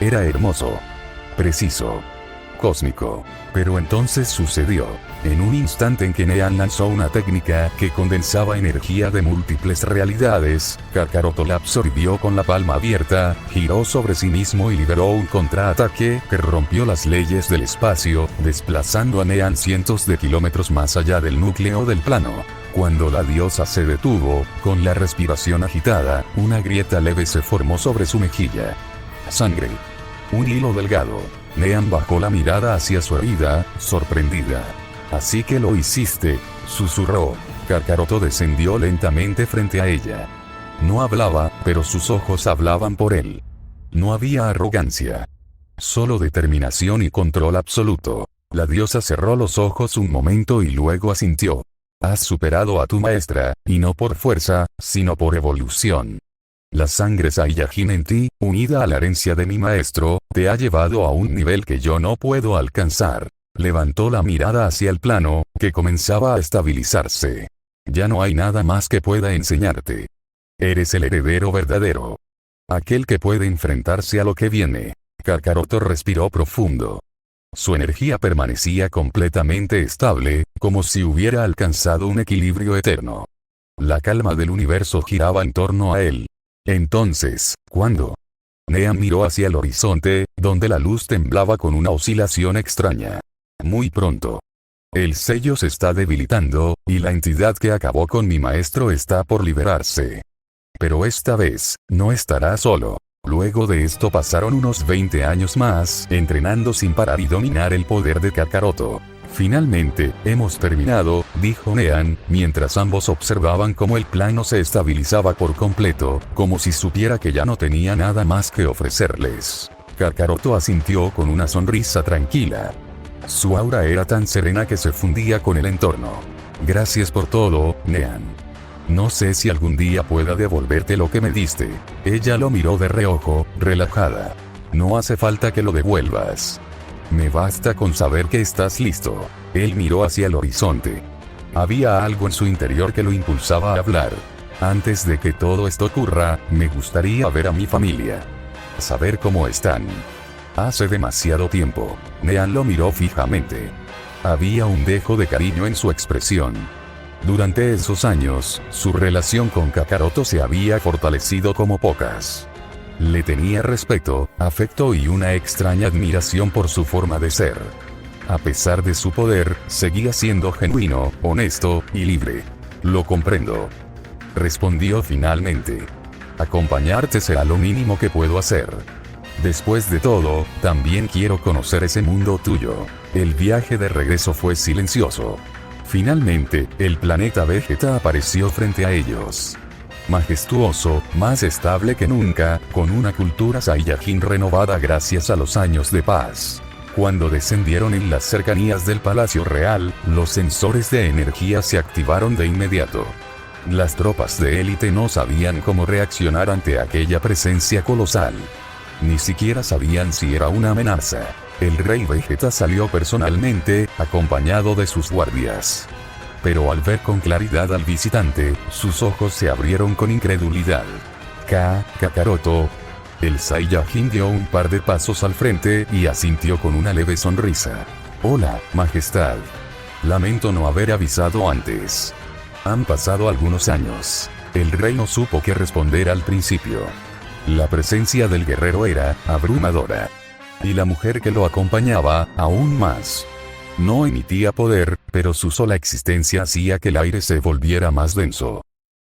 Speaker 1: Era hermoso. Preciso. Cósmico. Pero entonces sucedió. En un instante en que Nean lanzó una técnica que condensaba energía de múltiples realidades, Kakaroto la absorbió con la palma abierta, giró sobre sí mismo y liberó un contraataque que rompió las leyes del espacio, desplazando a Nean cientos de kilómetros más allá del núcleo del plano. Cuando la diosa se detuvo, con la respiración agitada, una grieta leve se formó sobre su mejilla. Sangre. Un hilo delgado. Nean bajó la mirada hacia su herida, sorprendida. Así que lo hiciste, susurró. Kakaroto descendió lentamente frente a ella. No hablaba, pero sus ojos hablaban por él. No había arrogancia. Solo determinación y control absoluto. La diosa cerró los ojos un momento y luego asintió. Has superado a tu maestra, y no por fuerza, sino por evolución. La sangre Saiyajin en ti, unida a la herencia de mi maestro, te ha llevado a un nivel que yo no puedo alcanzar. Levantó la mirada hacia el plano, que comenzaba a estabilizarse. Ya no hay nada más que pueda enseñarte. Eres el heredero verdadero. Aquel que puede enfrentarse a lo que viene. Kakaroto respiró profundo. Su energía permanecía completamente estable, como si hubiera alcanzado un equilibrio eterno. La calma del universo giraba en torno a él. Entonces, ¿cuándo? Nean miró hacia el horizonte, donde la luz temblaba con una oscilación extraña. Muy pronto. El sello se está debilitando, y la entidad que acabó con mi maestro está por liberarse. Pero esta vez, no estará solo. Luego de esto pasaron unos 20 años más, entrenando sin parar y dominar el poder de Kakaroto. Finalmente, hemos terminado, dijo Nean, mientras ambos observaban cómo el plano se estabilizaba por completo, como si supiera que ya no tenía nada más que ofrecerles. Kakaroto asintió con una sonrisa tranquila. Su aura era tan serena que se fundía con el entorno. Gracias por todo, Nean. No sé si algún día pueda devolverte lo que me diste. Ella lo miró de reojo, relajada. No hace falta que lo devuelvas. Me basta con saber que estás listo. Él miró hacia el horizonte. Había algo en su interior que lo impulsaba a hablar. Antes de que todo esto ocurra, me gustaría ver a mi familia. Saber cómo están. Hace demasiado tiempo. Nean lo miró fijamente. Había un dejo de cariño en su expresión. Durante esos años, su relación con Kakaroto se había fortalecido como pocas. Le tenía respeto, afecto y una extraña admiración por su forma de ser. A pesar de su poder, seguía siendo genuino, honesto y libre. Lo comprendo. Respondió finalmente. Acompañarte será lo mínimo que puedo hacer. Después de todo, también quiero conocer ese mundo tuyo. El viaje de regreso fue silencioso. Finalmente, el planeta Vegeta apareció frente a ellos. Majestuoso, más estable que nunca, con una cultura Saiyajin renovada gracias a los años de paz. Cuando descendieron en las cercanías del Palacio Real, los sensores de energía se activaron de inmediato. Las tropas de élite no sabían cómo reaccionar ante aquella presencia colosal. Ni siquiera sabían si era una amenaza. El rey Vegeta salió personalmente, acompañado de sus guardias. Pero al ver con claridad al visitante, sus ojos se abrieron con incredulidad. Kakaroto. El Saiyajin dio un par de pasos al frente y asintió con una leve sonrisa. Hola, majestad. Lamento no haber avisado antes. Han pasado algunos años. El rey no supo qué responder al principio. La presencia del guerrero era abrumadora. Y la mujer que lo acompañaba, aún más. No emitía poder, pero su sola existencia hacía que el aire se volviera más denso.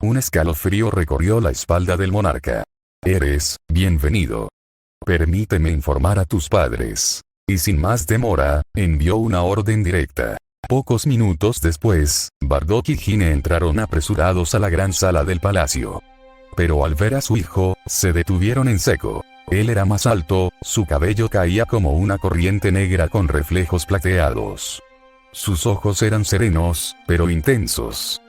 Speaker 1: Un escalofrío recorrió la espalda del monarca. Eres bienvenido. Permíteme informar a tus padres. Y sin más demora, envió una orden directa. Pocos minutos después, Bardock y Gine entraron apresurados a la gran sala del palacio. Pero al ver a su hijo, se detuvieron en seco. Él era más alto, su cabello caía como una corriente negra con reflejos plateados. Sus ojos eran serenos, pero intensos.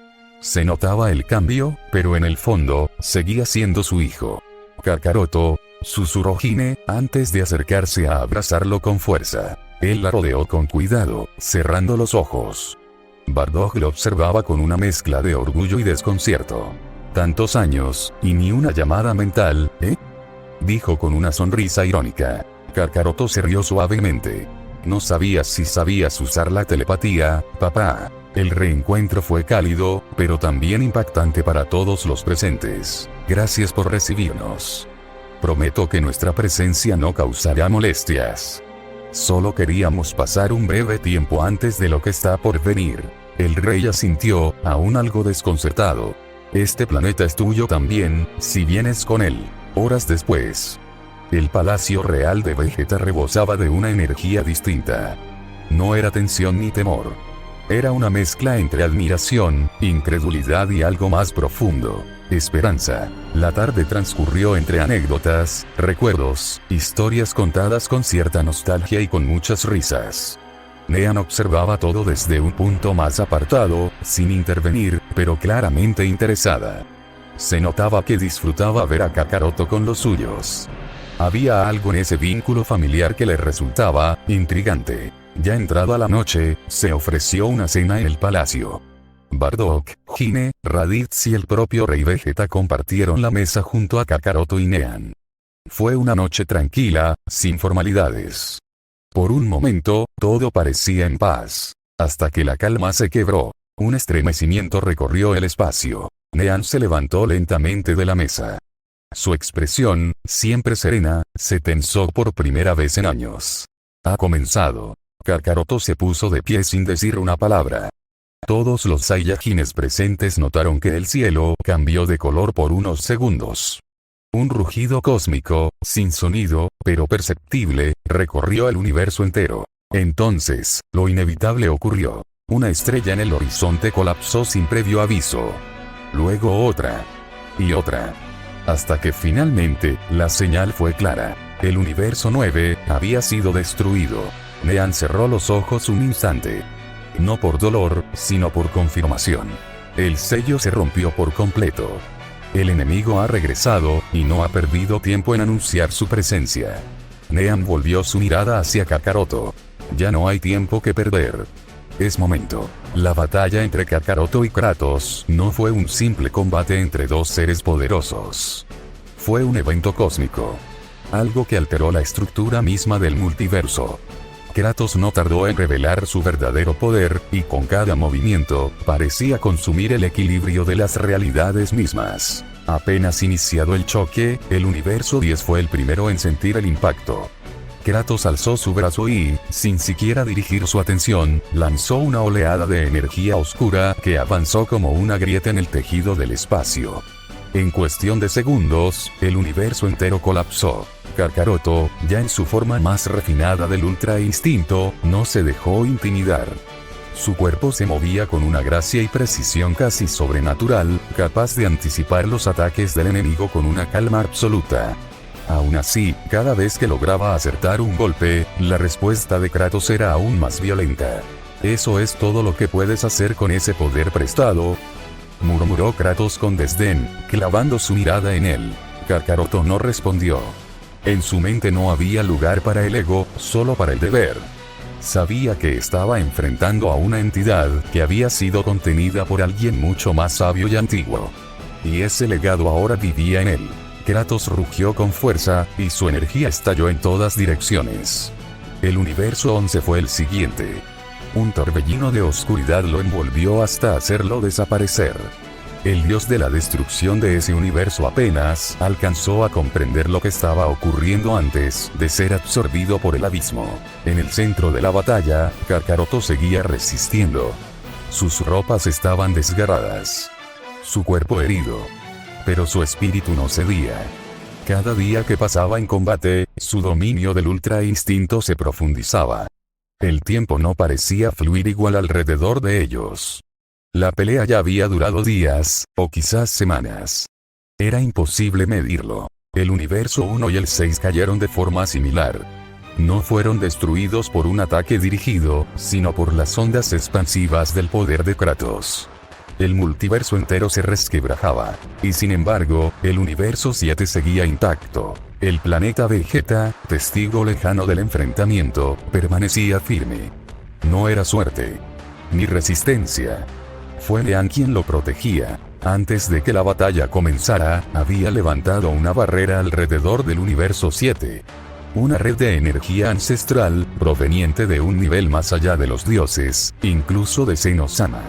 Speaker 1: Se notaba el cambio, pero en el fondo, seguía siendo su hijo. Kakaroto, susurró Gine, antes de acercarse a abrazarlo con fuerza. Él la rodeó con cuidado, cerrando los ojos. Bardock lo observaba con una mezcla de orgullo y desconcierto. Tantos años, y ni una llamada mental, ¿eh? Dijo con una sonrisa irónica. Kakaroto se rió suavemente. No sabías si sabías usar la telepatía, papá. El reencuentro fue cálido, pero también impactante para todos los presentes. Gracias por recibirnos. Prometo que nuestra presencia no causará molestias. Solo queríamos pasar un breve tiempo antes de lo que está por venir. El rey asintió, aún algo desconcertado. Este planeta es tuyo también, si vienes con él. Horas después, el Palacio Real de Vegeta rebosaba de una energía distinta. No era tensión ni temor. Era una mezcla entre admiración, incredulidad y algo más profundo. Esperanza. La tarde transcurrió entre anécdotas, recuerdos, historias contadas con cierta nostalgia y con muchas risas. Nean observaba todo desde un punto más apartado, sin intervenir, pero claramente interesada. Se notaba que disfrutaba ver a Kakaroto con los suyos. Había algo en ese vínculo familiar que le resultaba intrigante. Ya entrada la noche, se ofreció una cena en el palacio. Bardock, Hine, Raditz y el propio Rey Vegeta compartieron la mesa junto a Kakaroto y Nean. Fue una noche tranquila, sin formalidades. Por un momento, todo parecía en paz. Hasta que la calma se quebró. Un estremecimiento recorrió el espacio. Nean se levantó lentamente de la mesa. Su expresión, siempre serena, se tensó por primera vez en años. Ha comenzado. Kakaroto se puso de pie sin decir una palabra. Todos los Saiyajines presentes notaron que el cielo cambió de color por unos segundos. Un rugido cósmico, sin sonido, pero perceptible, recorrió el universo entero. Entonces, lo inevitable ocurrió. Una estrella en el horizonte colapsó sin previo aviso. Luego otra. Y otra. Hasta que finalmente, la señal fue clara. El universo 9 había sido destruido. Nean cerró los ojos un instante. No por dolor, sino por confirmación. El sello se rompió por completo. El enemigo ha regresado, y no ha perdido tiempo en anunciar su presencia. Nean volvió su mirada hacia Kakaroto. Ya no hay tiempo que perder. Es momento. La batalla entre Kakaroto y Kratos no fue un simple combate entre dos seres poderosos. Fue un evento cósmico. Algo que alteró la estructura misma del multiverso. Kratos no tardó en revelar su verdadero poder, y con cada movimiento, parecía consumir el equilibrio de las realidades mismas. Apenas iniciado el choque, el universo 10 fue el primero en sentir el impacto. Kratos alzó su brazo y, sin siquiera dirigir su atención, lanzó una oleada de energía oscura que avanzó como una grieta en el tejido del espacio. En cuestión de segundos, el universo entero colapsó. Kakaroto, ya en su forma más refinada del Ultra Instinto, no se dejó intimidar. Su cuerpo se movía con una gracia y precisión casi sobrenatural, capaz de anticipar los ataques del enemigo con una calma absoluta. Aún así, cada vez que lograba acertar un golpe, la respuesta de Kratos era aún más violenta. «¿Eso es todo lo que puedes hacer con ese poder prestado?», murmuró Kratos con desdén, clavando su mirada en él. Kakaroto no respondió. En su mente no había lugar para el ego, solo para el deber. Sabía que estaba enfrentando a una entidad que había sido contenida por alguien mucho más sabio y antiguo. Y ese legado ahora vivía en él. Kratos rugió con fuerza, y su energía estalló en todas direcciones. El universo 11 fue el siguiente. Un torbellino de oscuridad lo envolvió hasta hacerlo desaparecer. El dios de la destrucción de ese universo apenas alcanzó a comprender lo que estaba ocurriendo antes de ser absorbido por el abismo. En el centro de la batalla, Kakaroto seguía resistiendo. Sus ropas estaban desgarradas. Su cuerpo herido. Pero su espíritu no cedía. Cada día que pasaba en combate, su dominio del Ultra Instinto se profundizaba. El tiempo no parecía fluir igual alrededor de ellos. La pelea ya había durado días, o quizás semanas. Era imposible medirlo. El universo 1 y el 6 cayeron de forma similar. No fueron destruidos por un ataque dirigido, sino por las ondas expansivas del poder de Kratos. El multiverso entero se resquebrajaba. Y sin embargo, el universo 7 seguía intacto. El planeta Vegeta, testigo lejano del enfrentamiento, permanecía firme. No era suerte. Ni resistencia. Fue Nean quien lo protegía. Antes de que la batalla comenzara, había levantado una barrera alrededor del universo 7. Una red de energía ancestral, proveniente de un nivel más allá de los dioses, incluso de Zeno-sama.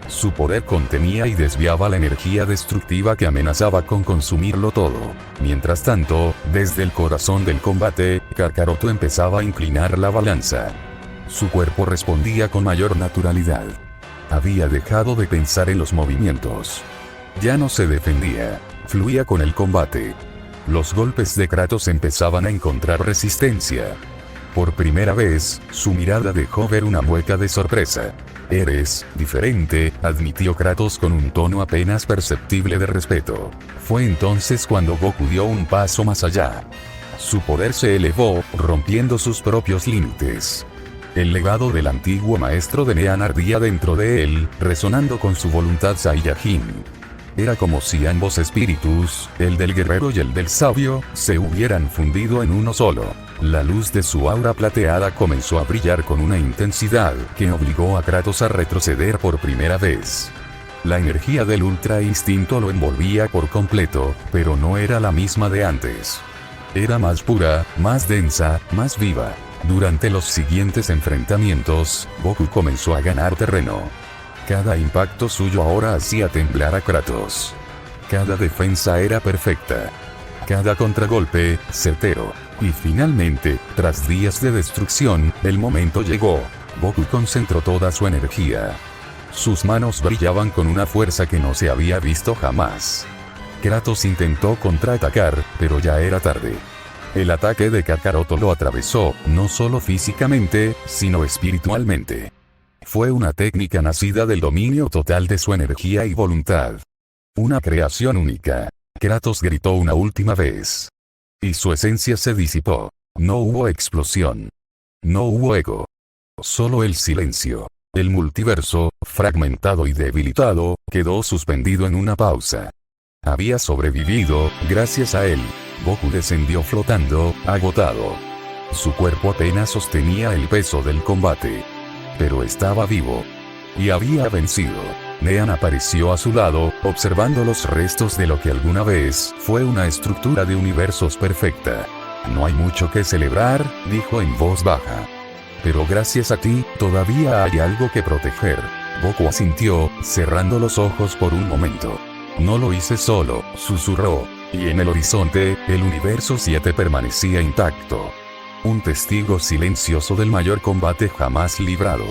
Speaker 1: Su poder contenía y desviaba la energía destructiva que amenazaba con consumirlo todo. Mientras tanto, desde el corazón del combate, Kakaroto empezaba a inclinar la balanza. Su cuerpo respondía con mayor naturalidad. Había dejado de pensar en los movimientos. Ya no se defendía, fluía con el combate. Los golpes de Kratos empezaban a encontrar resistencia. Por primera vez, su mirada dejó ver una mueca de sorpresa. «Eres diferente», admitió Kratos con un tono apenas perceptible de respeto. Fue entonces cuando Goku dio un paso más allá. Su poder se elevó, rompiendo sus propios límites. El legado del antiguo maestro de Nean ardía dentro de él, resonando con su voluntad Saiyajin. Era como si ambos espíritus, el del guerrero y el del sabio, se hubieran fundido en uno solo. La luz de su aura plateada comenzó a brillar con una intensidad que obligó a Kratos a retroceder por primera vez. La energía del Ultra Instinto lo envolvía por completo, pero no era la misma de antes. Era más pura, más densa, más viva. Durante los siguientes enfrentamientos, Goku comenzó a ganar terreno. Cada impacto suyo ahora hacía temblar a Kratos. Cada defensa era perfecta. Cada contragolpe, certero. Y finalmente, tras días de destrucción, el momento llegó. Goku concentró toda su energía. Sus manos brillaban con una fuerza que no se había visto jamás. Kratos intentó contraatacar, pero ya era tarde. El ataque de Kakaroto lo atravesó, no solo físicamente, sino espiritualmente. Fue una técnica nacida del dominio total de su energía y voluntad. Una creación única. Kratos gritó una última vez. Y su esencia se disipó. No hubo explosión. No hubo eco. Solo el silencio. El multiverso, fragmentado y debilitado, quedó suspendido en una pausa. Había sobrevivido, gracias a él. Goku descendió flotando, agotado. Su cuerpo apenas sostenía el peso del combate. Pero estaba vivo. Y había vencido. Nean apareció a su lado, observando los restos de lo que alguna vez fue una estructura de universos perfecta. No hay mucho que celebrar, dijo en voz baja. Pero gracias a ti, todavía hay algo que proteger. Goku asintió, cerrando los ojos por un momento. No lo hice solo, susurró. Y en el horizonte, el universo 7 permanecía intacto. Un testigo silencioso del mayor combate jamás librado.